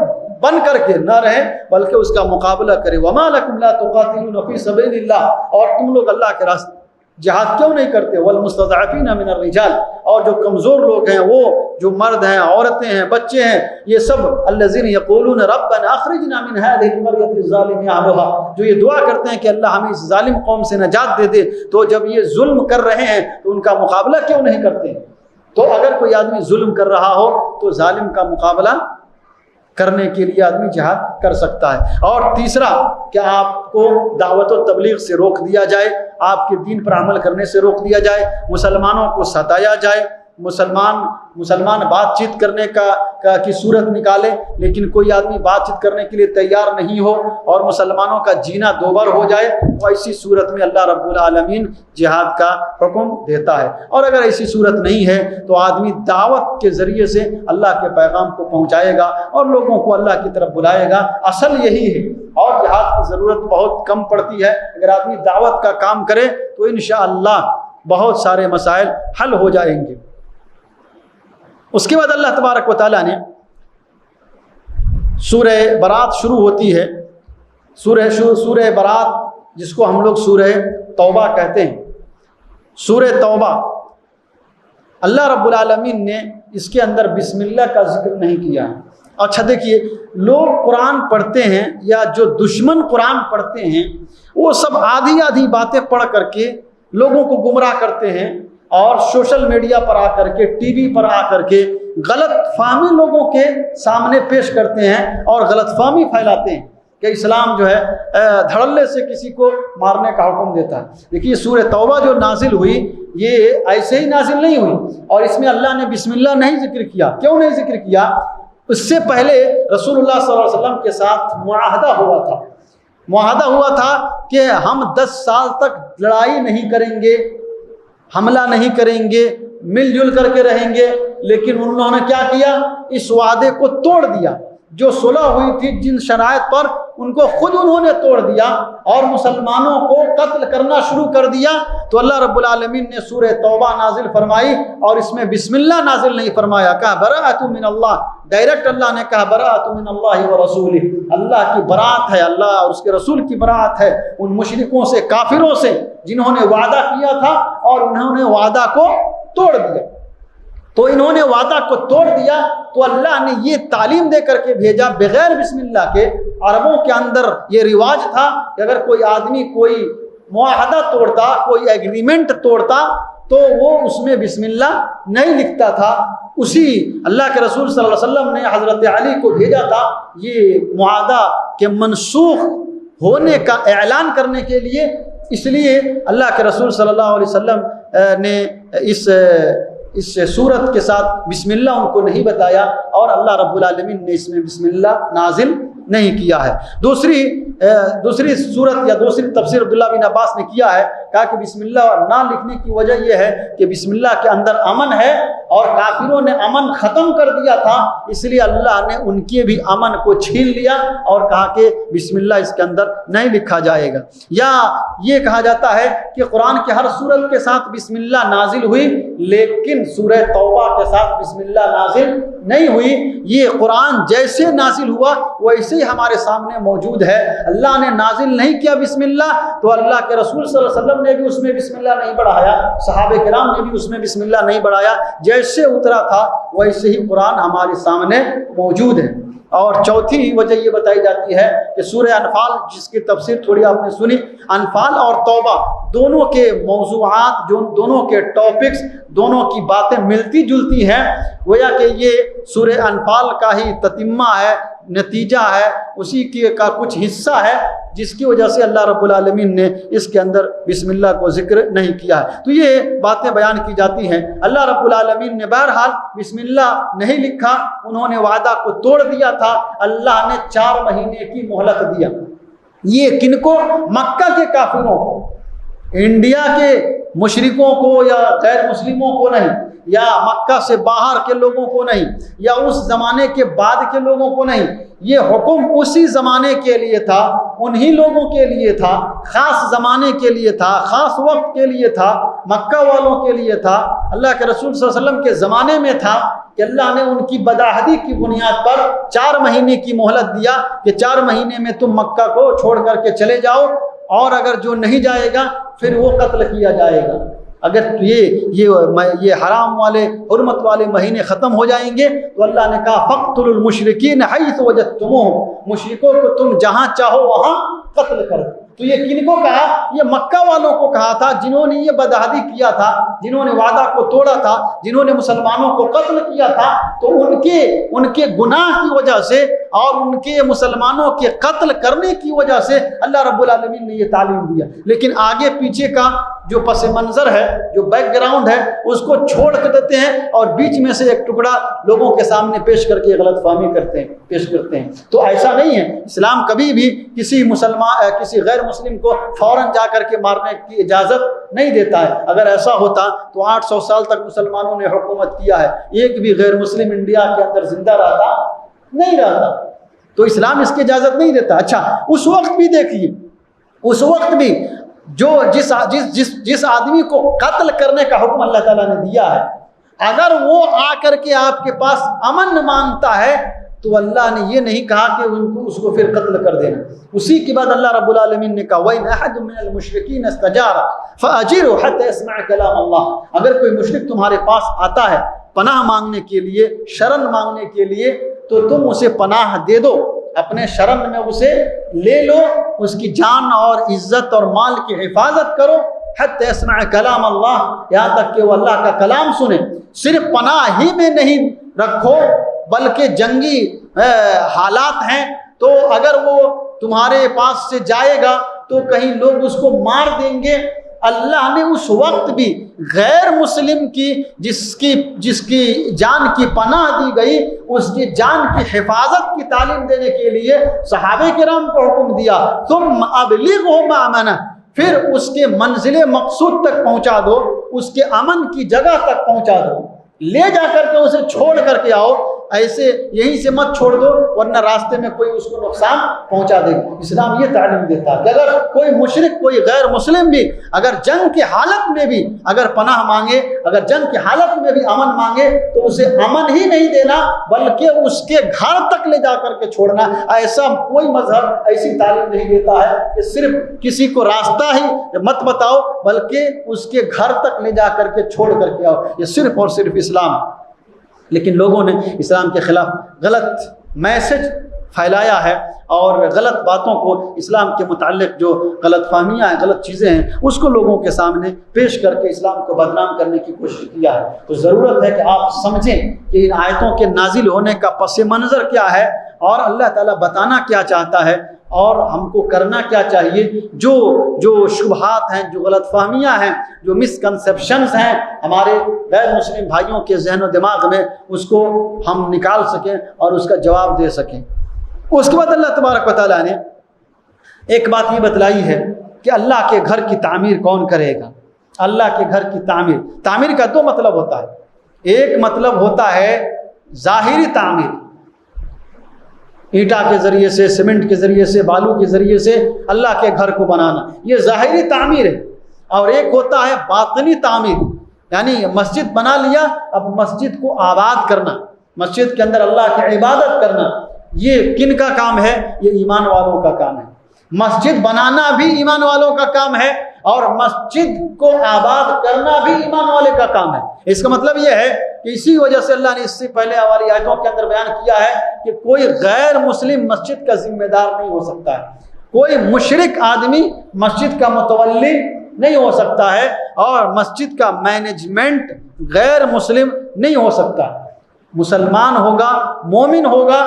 Speaker 2: بن کر کے نہ رہیں بلکہ اس کا مقابلہ کریں۔ وَمَا لَكُمْ لَا تُقَاتِلُونَ فِي سَبِيلِ اللَّهِ، اور تم لوگ اللہ کے راستے جہاد کیوں نہیں کرتے؟ والمستضعفین من الرجال، اور جو کمزور لوگ ہیں، وہ جو مرد ہیں، عورتیں ہیں، بچے ہیں، یہ سب الذین یقولون ربنا اخرجنا من هذه القرية الظالم اهلها، جو یہ دعا کرتے ہیں کہ اللہ ہمیں اس ظالم قوم سے نجات دے دے، تو جب یہ ظلم کر رہے ہیں تو ان کا مقابلہ کیوں نہیں کرتے؟ تو اگر کوئی آدمی ظلم کر رہا ہو تو ظالم کا مقابلہ کرنے کے لیے آدمی جہاد کر سکتا ہے۔ اور تیسرا کہ آپ کو دعوت و تبلیغ سے روک دیا جائے، آپ کے دین پر عمل کرنے سے روک دیا جائے، مسلمانوں کو ستایا جائے، مسلمان بات چیت کرنے کی صورت نکالے لیکن کوئی آدمی بات چیت کرنے کے لیے تیار نہیں ہو اور مسلمانوں کا جینا دوبر ہو جائے، تو ایسی صورت میں اللہ رب العالمین جہاد کا حکم دیتا ہے۔ اور اگر ایسی صورت نہیں ہے تو آدمی دعوت کے ذریعے سے اللہ کے پیغام کو پہنچائے گا اور لوگوں کو اللہ کی طرف بلائے گا۔ اصل یہی ہے، اور جہاد کی ضرورت بہت کم پڑتی ہے۔ اگر آدمی دعوت کا کام کرے تو انشاءاللہ بہت سارے مسائل حل ہو جائیں گے۔ اس کے بعد اللہ تبارک و تعالیٰ نے سورہ برات شروع ہوتی ہے، سورہ برات جس کو ہم لوگ سورہ توبہ کہتے ہیں۔ سورہ توبہ اللہ رب العالمین نے اس کے اندر بسم اللہ کا ذکر نہیں کیا ہے۔ اچھا دیکھیے، لوگ قرآن پڑھتے ہیں یا جو دشمن قرآن پڑھتے ہیں وہ سب آدھی آدھی باتیں پڑھ کر کے لوگوں کو گمراہ کرتے ہیں، اور سوشل میڈیا پر آ کر کے، ٹی وی پر آ کر کے غلط فہمی لوگوں کے سامنے پیش کرتے ہیں اور غلط فہمی پھیلاتے ہیں کہ اسلام جو ہے دھڑلے سے کسی کو مارنے کا حکم دیتا ہے۔ دیکھیے سورہ توبہ جو نازل ہوئی یہ ایسے ہی نازل نہیں ہوئی، اور اس میں اللہ نے بسم اللہ نہیں ذکر کیا۔ کیوں نہیں ذکر کیا؟ اس سے پہلے رسول اللہ صلی اللہ علیہ وسلم کے ساتھ معاہدہ ہوا تھا کہ ہم 10 سال تک لڑائی نہیں کریں گے، حملہ نہیں کریں گے، مل جل کر کے رہیں گے، لیکن انہوں نے کیا کیا؟ اس وعدے کو توڑ دیا۔ جو صلح ہوئی تھی جن شرائط پر، ان کو خود انہوں نے توڑ دیا اور مسلمانوں کو قتل کرنا شروع کر دیا۔ تو اللہ رب العالمین نے سورہ توبہ نازل فرمائی، اور اس میں بسم اللہ نازل نہیں فرمایا، کہا براءۃ من اللہ، ڈائریکٹ اللہ نے کہا براءۃ من اللہ ورسولہ، اللہ کی برات ہے، اللہ اور اس کے رسول کی برات ہے ان مشرکوں سے، کافروں سے جنہوں نے وعدہ کیا تھا اور انہوں نے وعدہ کو توڑ دیا۔ تو انہوں نے وعدہ کو توڑ دیا، تو اللہ نے یہ تعلیم دے کر کے بھیجا بغیر بسم اللہ کے۔ عربوں کے اندر یہ رواج تھا کہ اگر کوئی آدمی کوئی معاہدہ توڑتا، کوئی ایگریمنٹ توڑتا، تو وہ اس میں بسم اللہ نہیں لکھتا تھا۔ اسی اللہ کے رسول صلی اللہ علیہ وسلم نے حضرت علی کو بھیجا تھا یہ معاہدہ کے منسوخ ہونے کا اعلان کرنے کے لیے۔ اس لیے اللہ کے رسول صلی اللہ علیہ وسلم نے اس صورت کے ساتھ بسم اللہ ان کو نہیں بتایا، اور اللہ رب العالمین نے اس میں بسم اللہ نازل نہیں کیا ہے۔ دوسری صورت یا دوسری تفسیر عبداللہ بن عباس نے کیا ہے، کہا کہ بسم اللہ نہ لکھنے کی وجہ یہ ہے کہ بسم اللہ کے اندر امن ہے، اور کافروں نے امن ختم کر دیا تھا، اس لیے اللہ نے ان کے بھی امن کو چھین لیا اور کہا کہ بسم اللہ اس کے اندر نہیں لکھا جائے گا۔ یا یہ کہا جاتا ہے کہ قرآن کے ہر سورت کے ساتھ بسم اللہ نازل ہوئی، لیکن سورہ توبہ کے ساتھ بسم اللہ نازل نہیں ہوئی۔ یہ قرآن جیسے نازل ہوا ویسے ہی ہمارے سامنے موجود ہے۔ اللہ نے نازل نہیں کیا بسم اللہ، تو اللہ کے رسول صلی اللہ علیہ وسلم نے بھی اس میں بسم اللہ نہیں بڑھایا، صحابہ کرام نے بھی اس میں بسم اللہ نہیں بڑھایا، جیسے اترا تھا ویسے ہی قرآن ہمارے سامنے موجود ہے۔ اور چوتھی وجہ یہ بتائی جاتی ہے کہ سورہ انفال، جس کی تفسیر تھوڑی آپ نے سنی، انفال اور توبہ دونوں کے موضوعات، جو دونوں کے ٹاپکس، دونوں کی باتیں ملتی جلتی ہیں، گویا کہ یہ سورہ انفال کا ہی تتمہ ہے، نتیجہ ہے، اسی کا کچھ حصہ ہے، جس کی وجہ سے اللہ رب العالمین نے اس کے اندر بسم اللہ کو ذکر نہیں کیا ہے۔ تو یہ باتیں بیان کی جاتی ہیں۔ اللہ رب العالمین نے بہرحال بسم اللہ نہیں لکھا، انہوں نے وعدہ کو توڑ دیا تھا۔ اللہ نے 4 مہینے کی مہلت دیا۔ یہ کن کو؟ مکہ کے کافروں کو، انڈیا کے مشرکوں کو یا غیر مسلموں کو نہیں، یا مکہ سے باہر کے لوگوں کو نہیں، یا اس زمانے کے بعد کے لوگوں کو نہیں۔ یہ حکم اسی زمانے کے لیے تھا، انہی لوگوں کے لیے تھا، خاص زمانے کے لیے تھا، خاص وقت کے لیے تھا، مکہ والوں کے لیے تھا، اللہ کے رسول صلی اللہ علیہ وسلم کے زمانے میں تھا کہ اللہ نے ان کی بدعہدی کی بنیاد پر 4 مہینے کی مہلت دیا کہ 4 مہینے میں تم مکہ کو چھوڑ کر کے چلے جاؤ، اور اگر جو نہیں جائے گا پھر وہ قتل کیا جائے گا۔ اگر یہ حرام والے، حرمت والے مہینے ختم ہو جائیں گے تو اللہ نے کہا فَاقْتُلُوا الْمُشْرِكِينَ حَيْثُ وَجَدتُّمُوهُمْ، مشرکوں کو تم جہاں چاہو وہاں قتل کر دو۔ تو یہ کن کو کہا؟ یہ مکہ والوں کو کہا تھا، جنہوں نے یہ بدعہدی کیا تھا، جنہوں نے وعدہ کو توڑا تھا، جنہوں نے مسلمانوں کو قتل کیا تھا۔ تو ان کے گناہ کی وجہ سے اور ان کے مسلمانوں کے قتل کرنے کی وجہ سے اللہ رب العالمین نے یہ تعلیم دیا۔ لیکن آگے پیچھے کا جو پس منظر ہے، جو بیک گراؤنڈ ہے، اس کو چھوڑ کر دیتے ہیں اور بیچ میں سے ایک ٹکڑا لوگوں کے سامنے پیش کر کے غلط فہمی پیش کرتے ہیں۔ تو ایسا نہیں ہے، اسلام کبھی بھی کسی غیر مسلم کو فوراً جا کر کے مارنے کی اجازت نہیں دیتا ہے۔ اگر ایسا ہوتا تو 800 سال تک مسلمانوں نے حکومت کیا ہے، ایک بھی غیر مسلم انڈیا کے اندر زندہ رہتا نہیں رہتا۔ تو اسلام اس کی اجازت نہیں دیتا۔ اچھا، اس وقت بھی دیکھیے، اس وقت بھی جس آدمی کو قتل کرنے کا حکم اللہ تعالیٰ نے دیا ہے، اگر وہ آ کر کے آپ کے پاس امن مانگتا ہے تو اللہ نے یہ نہیں کہا کہ اس کو پھر قتل کر دینا. اسی کے بعد اللہ رب العالمین نے کہا وَإِنْ أَحَدٌ مِّنَ الْمُشْرِكِينَ اسْتَجَارَ فَأَجِرْهُ حَتَّى يَسْمَعَ كَلَامَ اللَّهِ. اگر کوئی مشرک تمہارے پاس آتا ہے پناہ مانگنے کے لیے، شرن مانگنے کے لیے، تو تم اسے پناہ دے دو، اپنے شرن میں اسے لے لو، اس کی جان اور عزت اور مال کی حفاظت کرو. حتی یسمع کلام اللہ، یہاں تک کہ وہ اللہ کا کلام سنے. صرف پناہ ہی میں نہیں رکھو بلکہ جنگی حالات ہیں تو اگر وہ تمہارے پاس سے جائے گا تو کہیں لوگ اس کو مار دیں گے. اللہ نے اس وقت بھی غیر مسلم کی جس کی جان کی پناہ دی گئی، اس کی جان کی حفاظت کی تعلیم دینے کے لیے صحابہ کرام کو حکم دیا ثم ابلغہ مأمنہ، پھر اس کے منزل مقصود تک پہنچا دو، اس کے امن کی جگہ تک پہنچا دو، لے جا کر کے اسے چھوڑ کر کے آؤ. ایسے یہیں سے مت چھوڑ دو ورنہ راستے میں کوئی اس کو نقصان پہنچا دے گا. اسلام یہ تعلیم دیتا ہے کہ اگر کوئی مشرک، کوئی غیر مسلم بھی اگر جنگ کی حالت میں بھی اگر پناہ مانگے، اگر جنگ کی حالت میں بھی امن مانگے تو اسے امن ہی نہیں دینا بلکہ اس کے گھر تک لے جا کر کے چھوڑنا. ایسا کوئی مذہب ایسی تعلیم نہیں دیتا ہے کہ صرف کسی کو راستہ ہی مت بتاؤ بلکہ اس کے گھر تک لے جا کر کے چھوڑ کر کے آؤ. یہ صرف اور صرف اسلام. لیکن لوگوں نے اسلام کے خلاف غلط میسج پھیلایا ہے اور غلط باتوں کو، اسلام کے متعلق جو غلط فہمیاں ہیں، غلط چیزیں ہیں، اس کو لوگوں کے سامنے پیش کر کے اسلام کو بدنام کرنے کی کوشش کیا ہے. تو ضرورت ہے کہ آپ سمجھیں کہ ان آیتوں کے نازل ہونے کا پس منظر کیا ہے اور اللہ تعالیٰ بتانا کیا چاہتا ہے اور ہم کو کرنا کیا چاہیے. جو شبہات ہیں، جو غلط فہمیاں ہیں، جو مسکنسیپشنز ہیں ہمارے غیر مسلم بھائیوں کے ذہن و دماغ میں، اس کو ہم نکال سکیں اور اس کا جواب دے سکیں. اس کے بعد اللہ تبارک و تعالیٰ نے ایک بات یہ بتلائی ہے کہ اللہ کے گھر کی تعمیر کون کرے گا. اللہ کے گھر کی تعمیر کا دو مطلب ہوتا ہے. ایک مطلب ہوتا ہے ظاہری تعمیر، اینٹا کے ذریعے سے، سیمنٹ کے ذریعے سے، بالو کے ذریعے سے اللہ کے گھر کو بنانا، یہ ظاہری تعمیر ہے. اور ایک ہوتا ہے باطنی تعمیر، یعنی مسجد بنا لیا، اب مسجد کو آباد کرنا، مسجد کے اندر اللہ کی عبادت کرنا. یہ کن کا کام ہے؟ یہ ایمان والوں کا کام ہے. مسجد بنانا بھی ایمان والوں کا کام ہے اور مسجد کو آباد کرنا بھی ایمان والے کا کام ہے. اس کا مطلب یہ ہے کہ اسی وجہ سے اللہ نے اس سے پہلے ہماری آیتوں کے اندر بیان کیا ہے کہ کوئی غیر مسلم مسجد کا ذمہ دار نہیں ہو سکتا ہے، کوئی مشرک آدمی مسجد کا متولی نہیں ہو سکتا ہے اور مسجد کا مینجمنٹ غیر مسلم نہیں ہو سکتا. مسلمان ہوگا، مومن ہوگا،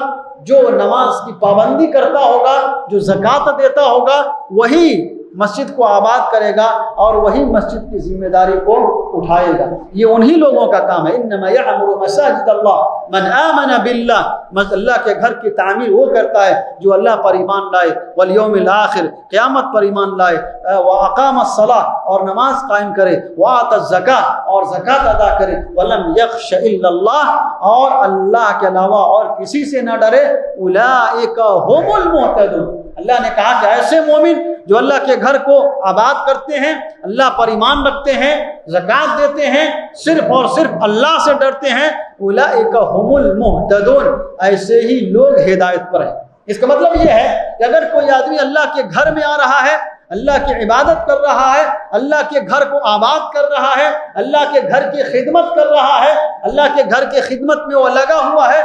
Speaker 2: جو نماز کی پابندی کرتا ہوگا، جو زکوٰۃ دیتا ہوگا، وہی مسجد کو آباد کرے گا اور وہی مسجد کی ذمہ داری کو اٹھائے گا. یہ انہی لوگوں کا کام ہے. انما یعمر مساجد اللہ من آمن باللہ، اللہ کے گھر کی تعمیر وہ کرتا ہے جو اللہ پر ایمان لائے، والیوم الآخر، قیامت پر ایمان لائے، واقام الصلاۃ اور نماز قائم کرے، وآت الزکاۃ اور زکوٰۃ ادا کرے، ولم یخش الا اللہ اور اللہ کے علاوہ اور کسی سے نہ ڈرے. اولئک هم المہتدون. اللہ نے کہا کہ ایسے مومن جو اللہ کے گھر کو آباد کرتے ہیں، اللہ پر ایمان رکھتے ہیں، زکوٰۃ دیتے ہیں، صرف اور صرف اللہ سے ڈرتے ہیں، اولئک هم المہتدون، ایسے ہی لوگ ہدایت پر ہیں. اس کا مطلب یہ ہے کہ اگر کوئی آدمی اللہ کے گھر میں آ رہا ہے، اللہ کی عبادت کر رہا ہے، اللہ کے گھر کو آباد کر رہا ہے، اللہ کے گھر کی خدمت کر رہا ہے، اللہ کے گھر کی خدمت میں وہ لگا ہوا ہے،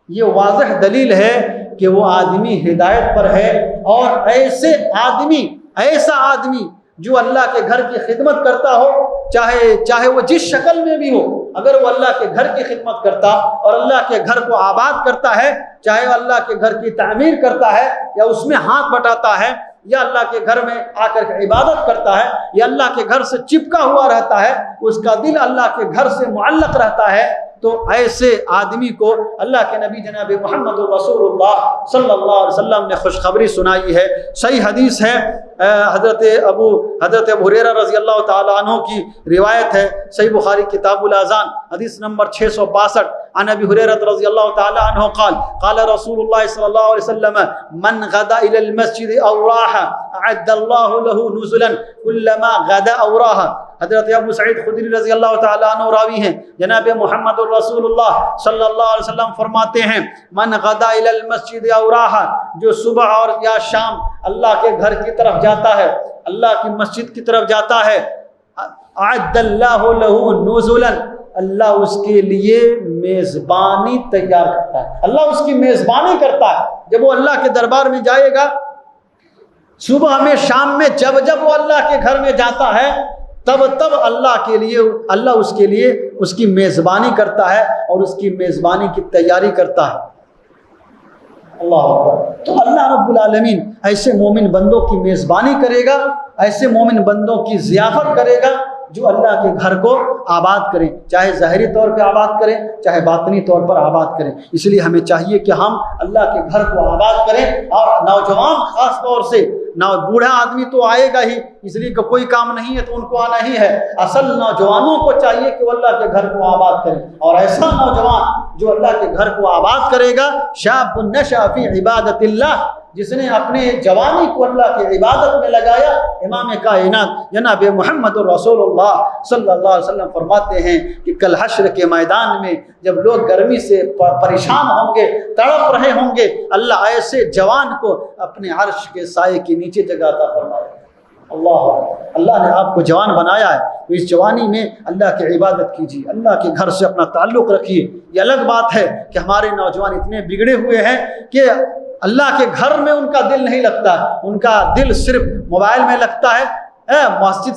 Speaker 2: یہ واضح دلیل ہے کہ وہ آدمی ہدایت پر ہے. اور ایسا آدمی جو اللہ کے گھر کی خدمت کرتا ہو، چاہے وہ جس شکل میں بھی ہو، اگر وہ اللہ کے گھر کی خدمت کرتا اور اللہ کے گھر کو آباد کرتا ہے، چاہے وہ اللہ کے گھر کی تعمیر کرتا ہے یا اس میں ہاتھ بٹاتا ہے یا اللہ کے گھر میں آ کر کے عبادت کرتا ہے یا اللہ کے گھر سے چپکا ہوا رہتا ہے، اس کا دل اللہ کے گھر سے معلق رہتا ہے، تو ایسے آدمی کو اللہ کے نبی جناب محمد رسول اللہ صلی اللہ علیہ وسلم نے خوشخبری سنائی ہے. صحیح حدیث ہے، حضرت ابو ہریرہ رضی اللہ تعالیٰ عنہ کی روایت ہے، صحیح بخاری کتاب الاذان حدیث نمبر 662. عن ابی ہریرہ رضی اللہ تعالیٰ عنہ قال قال رسول اللہ صلی اللہ علیہ وسلم من غدا الى المسجد او راح اعد اللہ له نزلا كلما غدا او راح. حضرت ابو سعید خدری رضی اللہ تعالیٰ عنہ راوی ہیں، جناب محمد الرسول اللہ صلی اللہ علیہ وسلم فرماتے ہیں من غدا الی المسجد او راح، جو صبح اور یا شام اللہ کے گھر کی طرف جاتا ہے، اللہ کی مسجد کی طرف جاتا ہے، اعد اللہ له نزلا، اللہ اس کے لیے میزبانی تیار کرتا ہے، اللہ اس کی میزبانی کرتا ہے۔ جب وہ اللہ کے دربار میں جائے گا صبح میں شام میں، جب جب وہ اللہ کے گھر میں جاتا ہے تب تب اللہ اس کے لیے اس کی میزبانی کرتا ہے اور اس کی میزبانی کی تیاری کرتا ہے۔ اللہ اکبر۔ تو اللہ رب العالمین ایسے مومن بندوں کی میزبانی کرے گا، ایسے مومن بندوں کی ضیافت کرے گا جو اللہ کے گھر کو آباد کریں، چاہے ظاہری طور پہ آباد کریں چاہے باطنی طور پر آباد کریں۔ اس لیے ہمیں چاہیے کہ ہم اللہ کے گھر کو آباد کریں، اور نوجوان خاص طور سے، بوڑھا آدمی تو آئے گا ہی، اس لیے کہ کوئی کام نہیں ہے تو ان کو آنا ہی ہے، اصل نوجوانوں کو چاہیے کہ وہ اللہ کے گھر کو آباد کریں، اور ایسا نوجوان جو اللہ کے گھر کو آباد کرے گا، شاب نشأ فی عبادت اللہ، جس نے اپنے جوانی کو اللہ کی عبادت میں لگایا۔ امام کائنات جناب محمد الرسول اللہ صلی اللہ علیہ وسلم فرماتے ہیں کہ کل حشر کے میدان میں جب لوگ گرمی سے پریشان ہوں گے، تڑپ رہے ہوں گے، اللہ ایسے جوان کو اپنے عرش کے سائے کے نیچے جگہ عطا فرمائے۔ اللہ نے آپ کو جوان بنایا ہے، تو اس جوانی میں اللہ کی عبادت کیجیے، اللہ کے گھر سے اپنا تعلق رکھیے۔ یہ الگ بات ہے کہ ہمارے نوجوان اتنے بگڑے ہوئے ہیں کہ اللہ کے گھر میں ان کا دل نہیں لگتا، ان کا دل صرف موبائل میں لگتا ہے۔ مسجد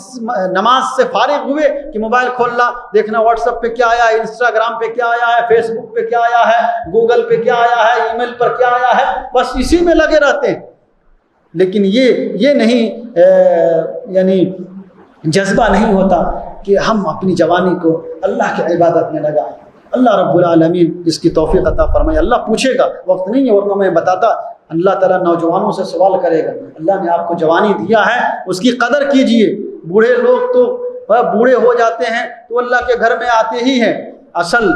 Speaker 2: نماز سے فارغ ہوئے کہ موبائل کھولنا، دیکھنا واٹس ایپ پہ کیا آیا ہے، انسٹاگرام پہ کیا آیا ہے، فیس بک پہ کیا آیا ہے، گوگل پہ کیا آیا ہے، ای میل پر کیا آیا ہے، بس اسی میں لگے رہتے ہیں۔ لیکن یہ نہیں یعنی جذبہ نہیں ہوتا کہ ہم اپنی جوانی کو اللہ کی عبادت میں لگائیں۔ اللہ رب العالمین اس کی توفیق عطا فرمائے۔ اللہ پوچھے گا، وقت نہیں ہے ورنہ میں بتاتا، اللہ تعالیٰ نوجوانوں سے سوال کرے گا، اللہ نے آپ کو جوانی دیا ہے اس کی قدر کیجئے۔ بوڑھے لوگ تو بوڑھے ہو جاتے ہیں تو اللہ کے گھر میں آتے ہی ہیں، اصل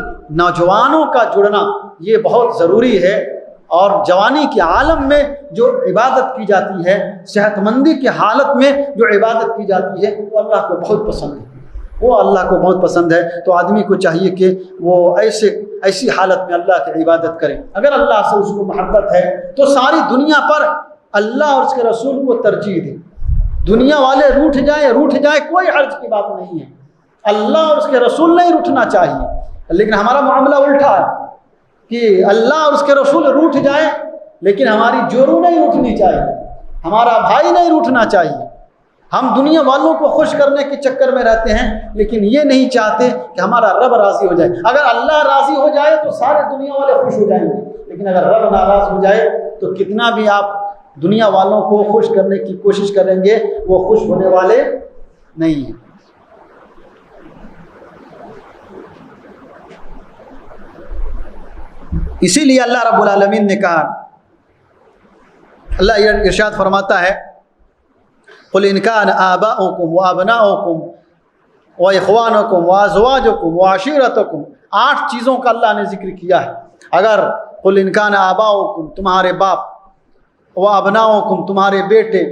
Speaker 2: نوجوانوں کا جڑنا یہ بہت ضروری ہے، اور جوانی کے عالم میں جو عبادت کی جاتی ہے، صحت مندی کی حالت میں جو عبادت کی جاتی ہے، وہ اللہ کو بہت پسند ہے، وہ اللہ کو بہت پسند ہے۔ تو آدمی کو چاہیے کہ وہ ایسی حالت میں اللہ کی عبادت کرے۔ اگر اللہ سے اس کو محبت ہے تو ساری دنیا پر اللہ اور اس کے رسول کو ترجیح دے، دنیا والے روٹھ جائیں کوئی حرج کی بات نہیں ہے، اللہ اور اس کے رسول نہیں روٹھنا چاہیے۔ لیکن ہمارا معاملہ الٹا ہے کہ اللہ اور اس کے رسول روٹھ جائیں لیکن ہماری جورو نہیں روٹھنی چاہیے، ہمارا بھائی نہیں روٹھنا چاہیے۔ ہم دنیا والوں کو خوش کرنے کے چکر میں رہتے ہیں لیکن یہ نہیں چاہتے کہ ہمارا رب راضی ہو جائے۔ اگر اللہ راضی ہو جائے تو سارے دنیا والے خوش ہو جائیں گے، لیکن اگر رب ناراض ہو جائے تو کتنا بھی آپ دنیا والوں کو خوش کرنے کی کوشش کریں گے وہ خوش ہونے والے نہیں ہیں۔ اسی لیے اللہ رب العالمین نے کہا، اللہ ارشاد فرماتا ہے قل ان کان آباؤکم وابناؤکم واخوانکم وازواجکم وعشیرتکم، 8 چیزوں کا اللہ نے ذکر کیا ہے۔ اگر قل ان کان آباؤکم تمہارے باپ، وابناؤکم تمہارے بیٹے،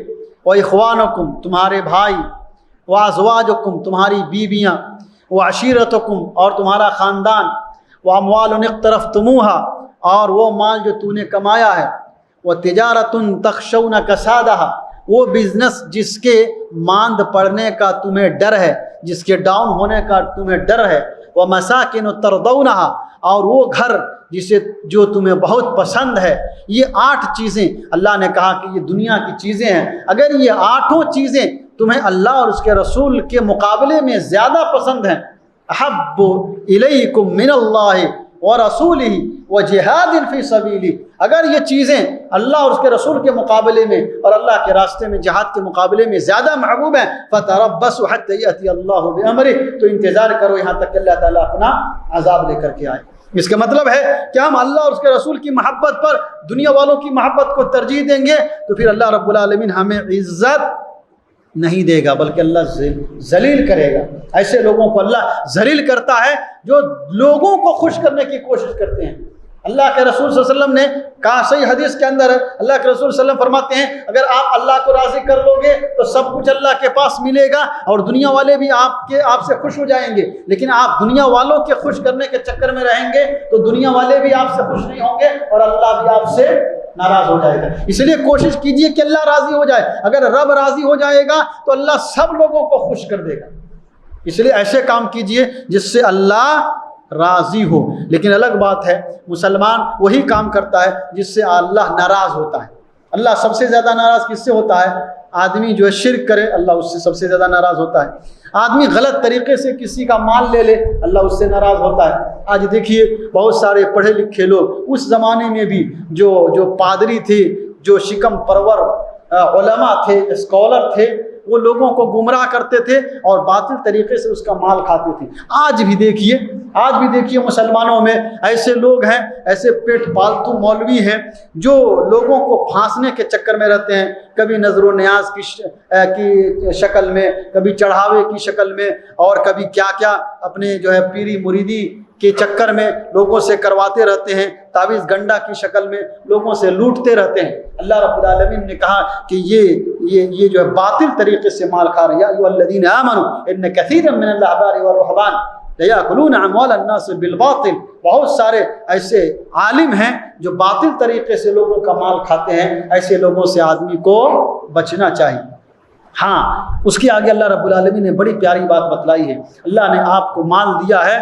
Speaker 2: واخوانکم تمہارے بھائی، وازواجکم تمہاری بیویاں، وعشیرتکم اور تمہارا خاندان، واموال اقترفتموها اور وہ مال جو تو نے کمایا ہے، وتجارۃ تخشون کسادها وہ بزنس جس کے ماند پڑنے کا تمہیں ڈر ہے، جس کے ڈاؤن ہونے کا تمہیں ڈر ہے، ومساکن ترضونها اور وہ گھر جو تمہیں بہت پسند ہے۔ یہ 8 چیزیں اللہ نے کہا کہ یہ دنیا کی چیزیں ہیں۔ اگر یہ 8 چیزیں تمہیں اللہ اور اس کے رسول کے مقابلے میں زیادہ پسند ہیں، احب الیکم من اللہ ورسولہ وجہاد فی سبیلہ، اگر یہ چیزیں اللہ اور اس کے رسول کے مقابلے میں اور اللہ کے راستے میں جہاد کے مقابلے میں زیادہ محبوب ہیں، فتربصوا حتی یأتی اللہ بامرہ، تو انتظار کرو یہاں تک کہ اللہ تعالیٰ اپنا عذاب لے کر کے آئے۔ اس کا مطلب ہے کہ ہم اللہ اور اس کے رسول کی محبت پر دنیا والوں کی محبت کو ترجیح دیں گے تو پھر اللہ رب العالمین ہمیں عزت نہیں دے گا بلکہ اللہ ذلیل کرے گا۔ ایسے لوگوں کو اللہ ذلیل کرتا ہے جو لوگوں کو خوش کرنے کی کوشش کرتے ہیں۔ اللہ کے رسول صلی اللہ علیہ وسلم نے کہا، صحیح حدیث کے اندر ہے، اللہ کے رسول صلی اللہ علیہ وسلم فرماتے ہیں اگر آپ اللہ کو راضی کر لو گے تو سب کچھ اللہ کے پاس ملے گا اور دنیا والے بھی آپ سے خوش ہو جائیں گے، لیکن آپ دنیا والوں کے خوش کرنے کے چکر میں رہیں گے تو دنیا والے بھی آپ سے خوش نہیں ہوں گے اور اللہ بھی آپ سے ناراض ہو جائے گا۔ اس لیے کوشش کیجئے کہ اللہ راضی ہو جائے، اگر رب راضی ہو جائے گا تو اللہ سب لوگوں کو خوش کر دے گا۔ اس لیے ایسے کام کیجئے جس سے اللہ راضی ہو، لیکن الگ بات ہے مسلمان وہی کام کرتا ہے جس سے اللہ ناراض ہوتا ہے۔ اللہ سب سے زیادہ ناراض کس سے ہوتا ہے؟ آدمی جو ہے شرک کرے، اللہ اس سے سب سے زیادہ ناراض ہوتا ہے۔ آدمی غلط طریقے سے کسی کا مال لے لے، اللہ اس سے ناراض ہوتا ہے۔ آج دیکھیے بہت سارے پڑھے لکھے لوگ اس زمانے میں بھی جو پادری تھے، جو شکم پرور علماء تھے، اسکالر تھے، وہ لوگوں کو گمراہ کرتے تھے اور باطل طریقے سے اس کا مال کھاتے تھے۔ آج بھی دیکھیے مسلمانوں میں ایسے لوگ ہیں، ایسے پیٹ پالتو مولوی ہیں جو لوگوں کو پھانسنے کے چکر میں رہتے ہیں، کبھی نظر و نیاز کی شکل میں، کبھی چڑھاوے کی شکل میں، اور کبھی کیا کیا اپنے جو ہے پیری مریدی کے چکر میں لوگوں سے کرواتے رہتے ہیں، تعویذ گنڈا کی شکل میں لوگوں سے لوٹتے رہتے ہیں۔ اللہ رب العالمین نے کہا کہ یہ جو ہے باطل طریقے سے مال کھا رہے ہیں۔ یا ایھا الذین آمنوا ان کثیرا من الاحبار والرہبان لیاکلون اموال الناس بالباطل۔ بہت سارے ایسے عالم ہیں جو باطل طریقے سے لوگوں کا مال کھاتے ہیں، ایسے لوگوں سے آدمی کو بچنا چاہیے۔ ہاں، اس کے آگے اللہ رب العالمین نے بڑی پیاری بات بتلائی ہے۔ اللہ نے آپ کو مال دیا ہے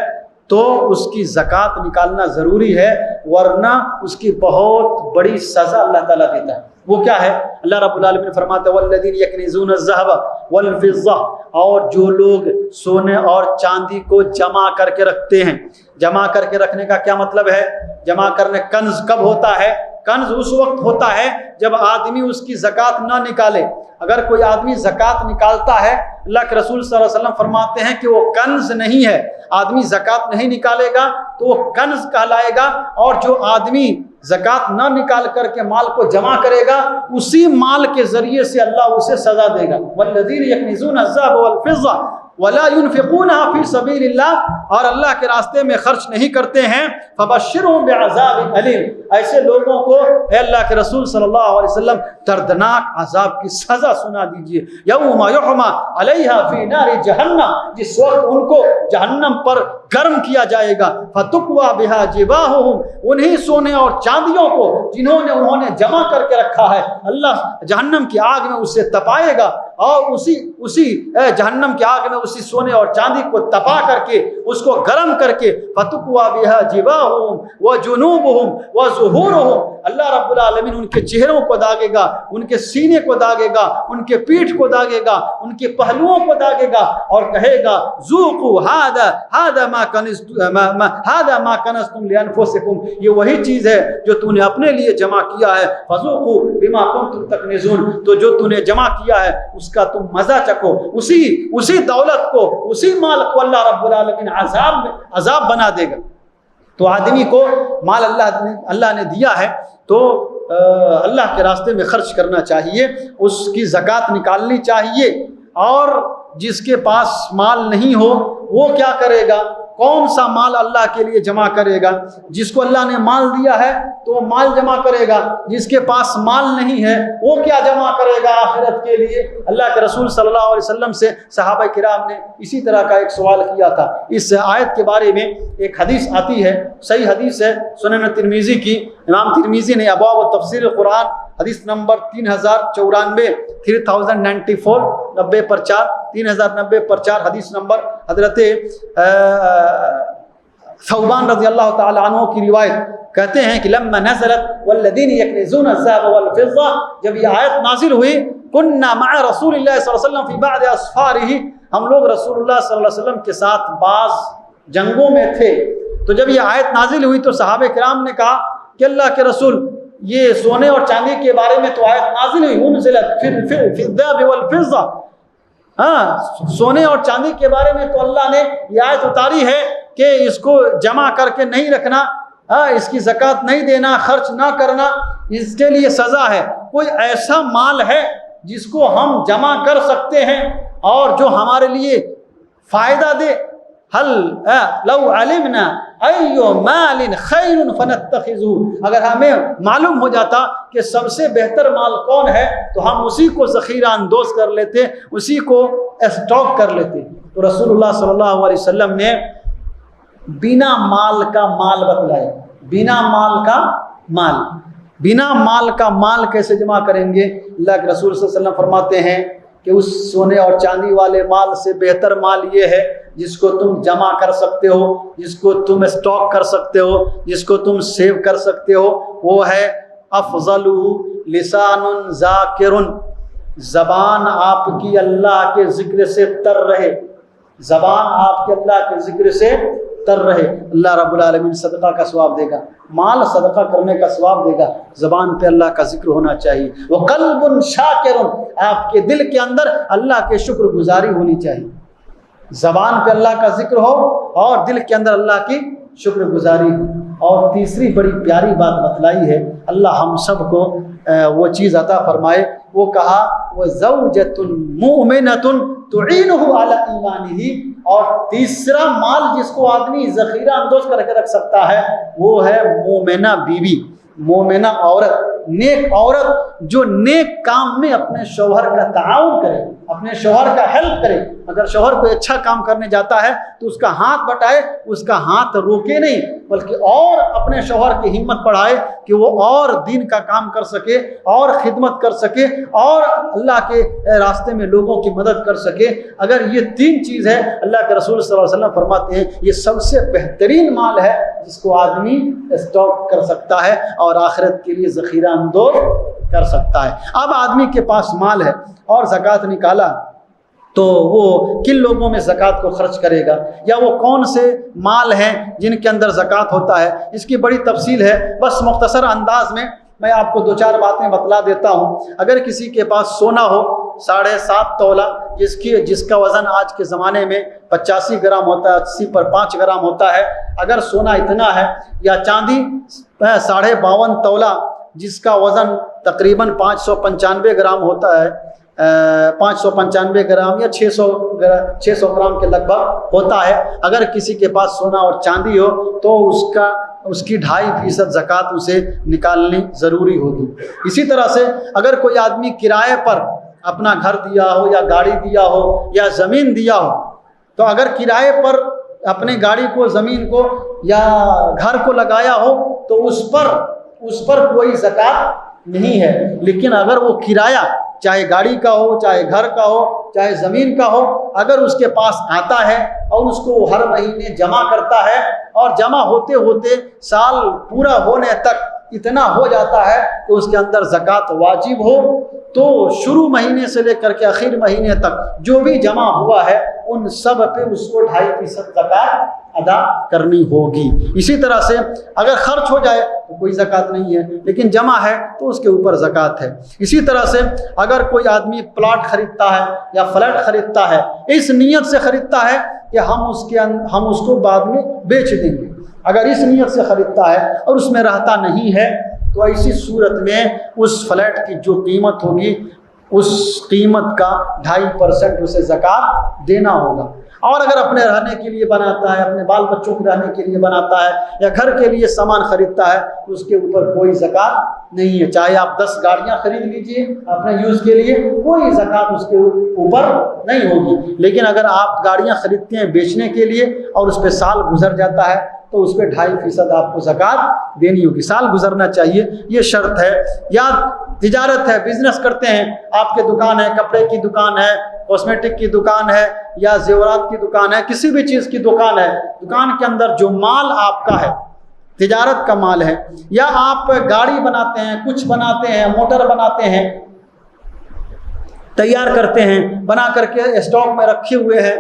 Speaker 2: تو اس کی زکوٰۃ نکالنا ضروری ہے، ورنہ اس کی بہت بڑی سزا اللہ تعالیٰ دیتا ہے۔ وہ کیا ہے؟ اللہ رب العالمین فرماتا ہے والذین یکنزون الذھب والفضہ، اور جو لوگ سونے اور چاندی کو جمع کر کے رکھتے ہیں۔ جمع کر کے رکھنے کا کیا مطلب ہے؟ جمع کرنے، کنز کب ہوتا ہے؟ کنز اس وقت ہوتا ہے جب آدمی اس کی زکوٰۃ نہ نکالے۔ اگر کوئی آدمی زکوٰۃ نکالتا ہے، اللہ کے رسول صلی اللہ علیہ وسلم فرماتے ہیں کہ وہ کنز نہیں ہے۔ آدمی زکوٰۃ نہیں نکالے گا تو وہ کنز کہلائے گا، اور جو آدمی زکوٰۃ نہ نکال کر کے مال کو جمع کرے گا، اسی مال کے ذریعے سے اللہ اسے سزا دے گا۔ والذین یکنزون الذھب والفضہ ولا ينفقونها فی سبیل اللہ، اور اللہ کے راستے میں خرچ نہیں کرتے ہیں، فبشرهم بعذاب علیم، ایسے لوگوں کو اے اللہ کے رسول صلی اللہ علیہ وسلم دردناک عذاب کی سزا سنا دیجئے۔ یوم یحمى علیہا فی نار جہنم، جس وقت ان کو جہنم پر گرم کیا جائے گا، فتقوی بہا جباہہم، انہی سونے اور چاندیوں کو انہوں نے جمع کر کے رکھا ہے، اللہ جہنم کی آگ میں اسے تپائے گا، اور اسی جہنم کی آگ میں اسی سونے اور چاندی کو تپا کر کے اس کو گرم کر کے فتقوی بہا جباہہم وجنوبہم وظہورہم، اللہ رب العالمین ان کے چہروں کو داغے گا، ان کے سینے کو داغے گا، ان کے پیٹھ کو داغے گا، ان کے پہلوؤں کو داغے گا، اور کہے گا ذوقوا ھذا ما کنزتم لانفسکم، یہ وہی چیز ہے جو تو نے اپنے لیے جمع کیا ہے، فذوقوا بما کنتم تکنزون، تو جو تو نے جمع کیا ہے اس کا تم مزہ چکھو۔ اسی دولت کو، اسی مال کو اللہ رب العالمین عذاب بنا دے گا۔ تو آدمی کو مال اللہ نے دیا ہے تو اللہ کے راستے میں خرچ کرنا چاہیے، اس کی زکوٰۃ نکالنی چاہیے۔ اور جس کے پاس مال نہیں ہو وہ کیا کرے گا؟ کون سا مال اللہ کے لیے جمع کرے گا؟ جس کو اللہ نے مال دیا ہے تو وہ مال جمع کرے گا، جس کے پاس مال نہیں ہے وہ کیا جمع کرے گا آخرت کے لیے؟ اللہ کے رسول صلی اللہ علیہ وسلم سے صحابہ کرام نے اسی طرح کا ایک سوال کیا تھا۔ اس آیت کے بارے میں ایک حدیث آتی ہے، صحیح حدیث ہے، سنن ترمذی کی، امام ترمذی نے ابواب و تفسیر القرآن حدیث نمبر 3094 3094 90 پر 4 3090 پر 4 حدیث نمبر حضرت ثوبان رضی اللہ تعالی عنہ کی روایت، کہتے ہیں کہ لما نزلت والذین یکنزون الذھب والفضہ، جب یہ آیت نازل ہوئی، کننا مع رسول اللہ صلی اللہ علیہ وسلم فی بعض اسفارہ، ہم لوگ رسول اللہ صلی اللہ علیہ وسلم کے ساتھ بعض جنگوں میں تھے۔ تو جب یہ آیت نازل ہوئی تو صحابہ کرام نے کہا کہ اللہ کے رسول، یہ سونے اور چاندی کے بارے میں تو آیت نازل ہوئی، انزلت فی الذھب والفضہ، ہاں سونے اور چاندی کے بارے میں تو اللہ نے یہ آیت اتاری ہے کہ اس کو جمع کر کے نہیں رکھنا، اس کی زکوٰۃ نہیں دینا، خرچ نہ کرنا، اس کے لیے سزا ہے۔ کوئی ایسا مال ہے جس کو ہم جمع کر سکتے ہیں اور جو ہمارے لیے فائدہ دے؟ لو علمنا ایو مال خیر فنتخذہ، اگر ہمیں معلوم ہو جاتا کہ سب سے بہتر مال کون ہے تو ہم اسی کو ذخیرہ اندوز کر لیتے، اسی کو اسٹاک کر لیتے۔ تو رسول اللہ صلی اللہ علیہ وسلم نے بنا مال کا مال بتلایا، بنا مال کا مال، بنا مال کا مال کیسے جمع کریں گے؟ اللہ کے رسول صلی اللہ علیہ وسلم فرماتے ہیں کہ اس سونے اور چاندی والے مال سے بہتر مال یہ ہے جس کو تم جمع کر سکتے ہو، جس کو تم اسٹاک کر سکتے ہو، جس کو تم سیو کر سکتے ہو، وہ ہے افضل لسان ذاکر، زبان آپ کی اللہ کے ذکر سے تر رہے، زبان آپ کے اللہ کے ذکر سے تر رہے۔ اللہ رب العالمین صدقہ کا ثواب دے گا، مال صدقہ کرنے کا ثواب دے گا، زبان پہ اللہ کا ذکر ہونا چاہیے۔ وقلب شاکر، آپ کے دل کے اندر اللہ کے شکر گزاری ہونی چاہیے، زبان پہ اللہ کا ذکر ہو اور دل کے اندر اللہ کی شکر گزاری ہو۔ اور تیسری بڑی پیاری بات بتلائی ہے، اللہ ہم سب کو وہ چیز عطا فرمائے، وہ کہا وَزَوْجَةٌ مُؤْمِنَةٌ تُعِينُهُ عَلَى إِيمَانِهِ، اور تیسرا مال جس کو آدمی ذخیرہ اندوز کر کے رکھ سکتا ہے وہ ہے مومنہ بیوی، مومنہ عورت، نیک عورت جو نیک کام میں اپنے شوہر کا تعاون کرے، اپنے شوہر کا ہیلپ کرے۔ اگر شوہر کوئی اچھا کام کرنے جاتا ہے تو اس کا ہاتھ بٹائے، اس کا ہاتھ روکے نہیں، بلکہ اور اپنے شوہر کی ہمت بڑھائے کہ وہ اور دین کا کام کر سکے اور خدمت کر سکے اور اللہ کے راستے میں لوگوں کی مدد کر سکے۔ اگر یہ تین چیز ہے، اللہ کے رسول صلی اللہ علیہ وسلم فرماتے ہیں یہ سب سے بہترین مال ہے جس کو آدمی اسٹاک کر سکتا ہے اور آخرت کے لیے ذخیرہ اندوز کر سکتا ہے۔ اب آدمی کے پاس مال ہے اور زکوٰۃ نکالا تو وہ کن لوگوں میں زکوٰۃ کو خرچ کرے گا، یا وہ کون سے مال ہیں جن کے اندر زکوٰۃ ہوتا ہے؟ اس کی بڑی تفصیل ہے، بس مختصر انداز میں آپ کو 2-4 باتیں بتلا دیتا ہوں۔ اگر کسی کے پاس سونا ہو 7.5 تولہ، جس کا وزن آج کے زمانے میں 85 گرام ہوتا ہے، 80 پر 5 گرام ہوتا ہے، اگر سونا اتنا ہے، یا چاندی 52.5 تولہ جس کا وزن تقریباً 595 گرام ہوتا ہے، 595 گرام یا 600 گرام کے لگ بھگ ہوتا ہے، اگر کسی کے پاس سونا اور چاندی ہو تو اس کی 2.5% زکوٰۃ اسے نکالنی ضروری ہوگی۔ اسی طرح سے اگر کوئی آدمی کرائے پر اپنا گھر دیا ہو یا گاڑی دیا ہو یا زمین دیا ہو، تو اگر کرائے پر اپنے گاڑی کو، زمین کو یا گھر کو لگایا ہو تو اس پر کوئی زکوٰۃ نہیں ہے، لیکن اگر وہ کرایہ چاہے گاڑی کا ہو، چاہے گھر کا ہو، چاہے زمین کا ہو، اگر اس کے پاس آتا ہے اور اس کو ہر مہینے جمع کرتا ہے اور جمع ہوتے ہوتے سال پورا ہونے تک اتنا ہو جاتا ہے کہ اس کے اندر زکوٰۃ واجب ہو، تو شروع مہینے سے لے کر کے آخر مہینے تک جو بھی جمع ہوا ہے ان سب پہ اس کو 2.5% زکوٰۃ ادا کرنی ہوگی۔ اسی طرح سے اگر خرچ ہو جائے تو کوئی زکوٰۃ نہیں ہے، لیکن جمع ہے تو اس کے اوپر زکوٰۃ ہے۔ اسی طرح سے اگر کوئی آدمی پلاٹ خریدتا ہے یا فلیٹ خریدتا ہے، اس نیت سے خریدتا ہے کہ ہم اس کو بعد میں بیچ دیں گے، اگر اس نیت سے خریدتا ہے اور اس میں رہتا نہیں ہے تو ایسی صورت میں اس فلیٹ کی جو قیمت ہوگی اس قیمت کا 2.5% اسے زکوٰۃ دینا ہوگا۔ اور اگر اپنے رہنے کے لیے بناتا ہے، اپنے بال بچوں کے رہنے کے لیے بناتا ہے یا گھر کے لیے سامان خریدتا ہے تو اس کے اوپر کوئی زکوٰۃ نہیں ہے، چاہے آپ 10 گاڑیاں خرید لیجئے اپنے یوز کے لیے، کوئی زکوٰۃ اس کے اوپر نہیں ہوگی۔ لیکن اگر آپ گاڑیاں خریدتے ہیں بیچنے کے لیے اور اس پہ سال گزر جاتا ہے تو اس پہ 2.5% آپ کو زکوٰۃ دینی ہوگی، سال گزرنا چاہیے، یہ شرط ہے۔ یا تجارت ہے، بزنس کرتے ہیں، آپ کے دکان ہے، کپڑے کی دکان ہے، کاسمیٹک کی دکان ہے یا زیورات کی دکان ہے، کسی بھی چیز کی دکان ہے، دکان کے اندر جو مال آپ کا ہے، تجارت کا مال ہے، یا آپ گاڑی بناتے ہیں، کچھ بناتے ہیں، موٹر بناتے ہیں، تیار کرتے ہیں، بنا کر کے اسٹاک میں رکھے ہوئے ہیں،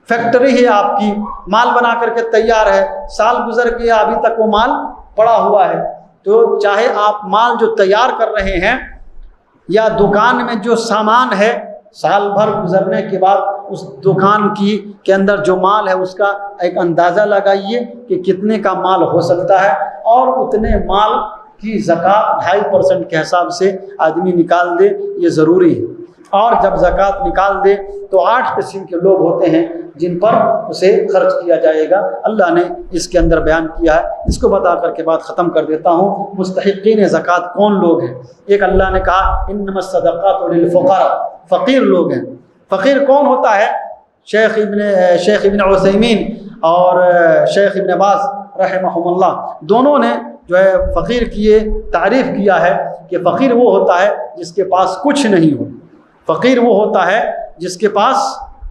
Speaker 2: فیکٹری ہے آپ کی، مال بنا کر کے تیار ہے، سال گزر گیا ابھی تک وہ مال پڑا ہوا ہے، تو چاہے آپ مال جو تیار کر رہے ہیں یا دکان میں جو سامان ہے، سال بھر گزرنے کے بعد اس دکان کے اندر جو مال ہے اس کا ایک اندازہ لگائیے کہ کتنے کا مال ہو سکتا ہے، اور اتنے مال کی زکوٰۃ 2.5% کے حساب سے آدمی نکال دے، یہ ضروری ہے۔ اور جب زکوٰۃ نکال دے تو 8 قسم کے لوگ ہوتے ہیں جن پر اسے خرچ کیا جائے گا۔ اللہ نے اس کے اندر بیان کیا ہے۔ اس کو بتا کر کے بات ختم کر دیتا ہوں۔ مستحقین زکوٰۃ کون لوگ ہیں؟ ایک اللہ نے کہا انما الصدقات للفقراء، فقیر لوگ ہیں۔ فقیر کون ہوتا ہے؟ شیخ ابن عثیمین اور شیخ ابن باز رحمہم اللہ دونوں نے جو ہے فقیر کی یہ تعریف کیا ہے کہ فقیر وہ ہوتا ہے جس کے پاس کچھ نہیں ہو۔ فقیر وہ ہوتا ہے جس کے پاس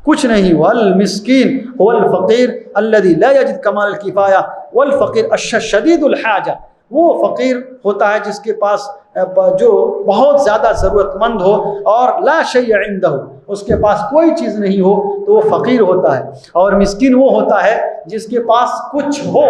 Speaker 2: کچھ نہیں ہو۔ المسکین هو الفقیر الذي لا يجد کمال الکفایہ والفقیر الشدید الحاجہ، وہ فقیر ہوتا ہے جس کے پاس جو بہت زیادہ ضرورت مند ہو اور لا شیء عنده، اس کے پاس کوئی چیز نہیں ہو تو وہ فقیر ہوتا ہے۔ اور مسکین وہ ہوتا ہے جس کے پاس کچھ ہو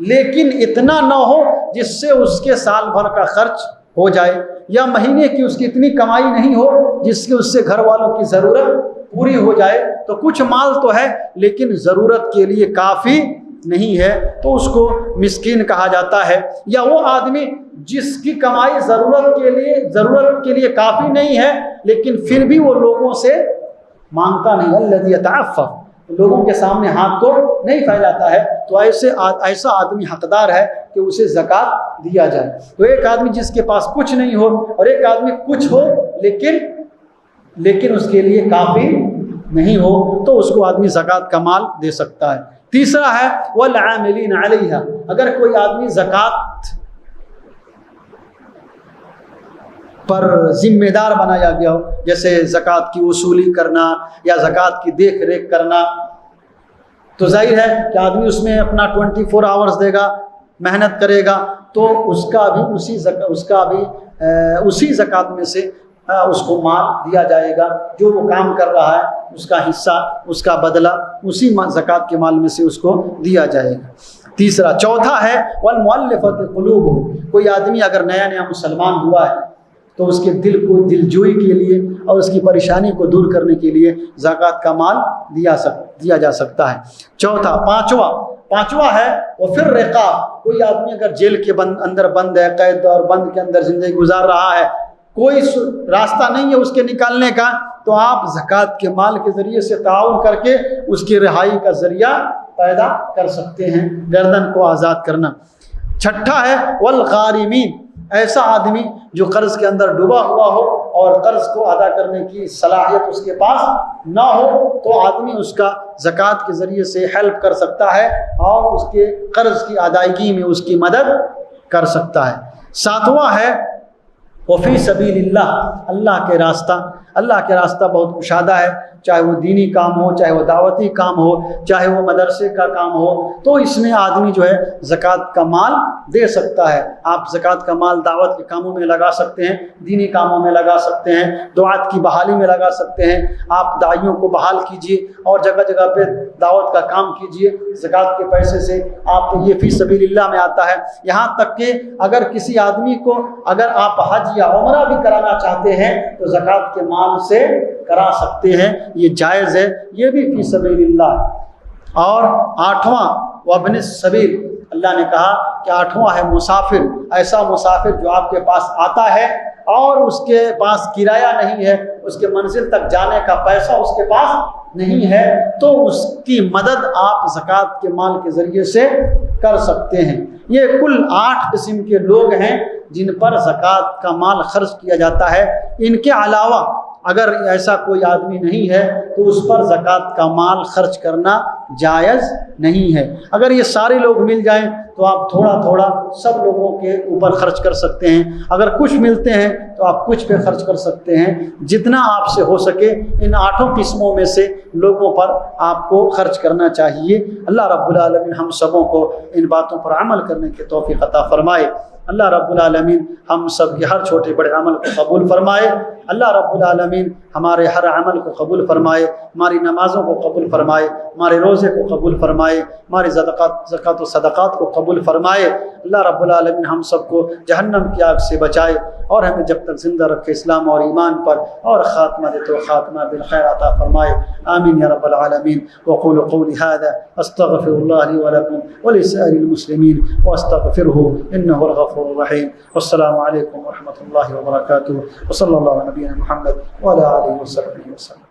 Speaker 2: لیکن اتنا نہ ہو جس سے اس کے سال بھر کا خرچ ہو جائے، یا مہینے کی اس کی اتنی کمائی نہیں ہو جس سے اس سے گھر والوں کی ضرورت پوری ہو جائے۔ تو کچھ مال تو ہے لیکن ضرورت کے لیے کافی نہیں ہے، تو اس کو مسکین کہا جاتا ہے۔ یا وہ آدمی جس کی کمائی ضرورت کے لیے کافی نہیں ہے لیکن پھر بھی وہ لوگوں سے مانگتا نہیں، الذی یتعفف، لوگوں کے سامنے ہاتھ کو نہیں پھیلاتا ہے، تو ایسا آدمی حقدار ہے کہ اسے زکوٰۃ دیا جائے۔ تو ایک آدمی جس کے پاس کچھ نہیں ہو اور ایک آدمی کچھ ہو لیکن اس کے لیے کافی نہیں ہو تو اس کو آدمی زکوٰۃ کا مال دے سکتا ہے۔ تیسرا ہے والعاملین علیہا، اگر کوئی آدمی زکوٰۃ پر ذمہ دار بنایا گیا ہو، جیسے زکوٰۃ کی وصولی کرنا یا زکوٰۃ کی دیکھ ریکھ کرنا، تو ظاہر ہے کہ آدمی اس میں اپنا 24 آورز دے گا، محنت کرے گا، تو اس کا بھی اسی زکوٰۃ میں سے اس کو مال دیا جائے گا۔ جو وہ کام کر رہا ہے اس کا حصہ، اس کا بدلہ اسی زکوٰۃ کے مال میں سے اس کو دیا جائے گا۔ تیسرا۔ چوتھا ہے والمؤلفۃ قلوبہم، کوئی آدمی اگر نیا مسلمان ہوا ہے تو اس کے دل کو دلجوئی کے لیے اور اس کی پریشانی کو دور کرنے کے لیے زکوٰۃ کا مال دیا جا سکتا ہے۔ چوتھا۔ پانچواں ہے وفر رقاب، کوئی آدمی اگر جیل کے اندر بند ہے، قید اور بند کے اندر زندگی گزار رہا ہے، کوئی راستہ نہیں ہے اس کے نکالنے کا، تو آپ زکوٰۃ کے مال کے ذریعے سے تعاون کر کے اس کی رہائی کا ذریعہ پیدا کر سکتے ہیں، گردن کو آزاد کرنا۔ چھٹا ہے والغارمین، ایسا آدمی جو قرض کے اندر ڈوبا ہوا ہو اور قرض کو ادا کرنے کی صلاحیت اس کے پاس نہ ہو، تو آدمی اس کا زکوٰۃ کے ذریعے سے ہیلپ کر سکتا ہے اور اس کے قرض کی ادائیگی میں اس کی مدد کر سکتا ہے۔ ساتواں ہے وفی سبیل اللہ، اللہ کے راستہ بہت کشادہ ہے، چاہے وہ دینی کام ہو، چاہے وہ دعوتی کام ہو، چاہے وہ مدرسے کا کام ہو، تو اس میں آدمی جو ہے زکوٰۃ کا مال دے سکتا ہے۔ آپ زکوٰۃ کا مال دعوت کے کاموں میں لگا سکتے ہیں، دینی کاموں میں لگا سکتے ہیں، دعات کی بحالی میں لگا سکتے ہیں۔ آپ داعیوں کو بحال کیجیے اور جگہ جگہ پہ دعوت کا کام کیجیے زکوٰۃ کے پیسے سے، آپ یہ فی سبیل اللہ میں آتا ہے۔ یہاں تک کہ اگر کسی آدمی کو اگر آپ حج یا عمرہ بھی کرانا چاہتے ہیں تو زکوٰۃ کے مال سے کرا سکتے ہیں، یہ جائز ہے، یہ بھی فی سبیل اللہ۔ اور آٹھواں وابن السبیل، اللہ نے کہا کہ آٹھواں ہے مسافر، ایسا مسافر جو آپ کے پاس آتا ہے اور اس کے پاس کرایہ نہیں ہے، اس کے منزل تک جانے کا پیسہ اس کے پاس نہیں ہے، تو اس کی مدد آپ زکوٰۃ کے مال کے ذریعے سے کر سکتے ہیں۔ یہ کل 8 قسم کے لوگ ہیں جن پر زکوٰۃ کا مال خرچ کیا جاتا ہے۔ ان کے علاوہ اگر ایسا کوئی آدمی نہیں ہے تو اس پر زکوٰۃ کا مال خرچ کرنا جائز نہیں ہے۔ اگر یہ سارے لوگ مل جائیں تو آپ تھوڑا تھوڑا سب لوگوں کے اوپر خرچ کر سکتے ہیں، اگر کچھ ملتے ہیں تو آپ کچھ پہ خرچ کر سکتے ہیں، جتنا آپ سے ہو سکے ان 8 قسموں میں سے لوگوں پر آپ کو خرچ کرنا چاہیے۔ اللہ رب العالمین ہم سبوں کو ان باتوں پر عمل کرنے کی توفیق عطا فرمائے۔ اللہ رب العالمین ہم سب کے ہر چھوٹے بڑے عمل کو قبول فرمائے۔ اللہ رب العالمین ہمارے ہر عمل کو قبول فرمائے، ہماری نمازوں کو قبول فرمائے، ہمارے روزے کو قبول فرمائے، ہماری زکوٰۃ و صدقات کو قبول فرمائے۔ اللہ رب العالمین ہم سب کو جہنم کی آگ سے بچائے اور ہمیں جب تک زندہ رکھے اسلام اور ایمان پر، اور خاتمہ دے تو خاتمہ بالخیر عطا فرمائے۔ آمین یا رب العالمین۔ وقولوا قولی هذا استغفر اللہ لی ولکم ولسائر المسلمین واستغفرہ انہ الغفور الرحیم۔ والسلام علیکم ورحمۃ اللہ وبرکاتہ، وصلی اللہ علی نبینا محمد وعلی آلہ وصحبہ وسلم۔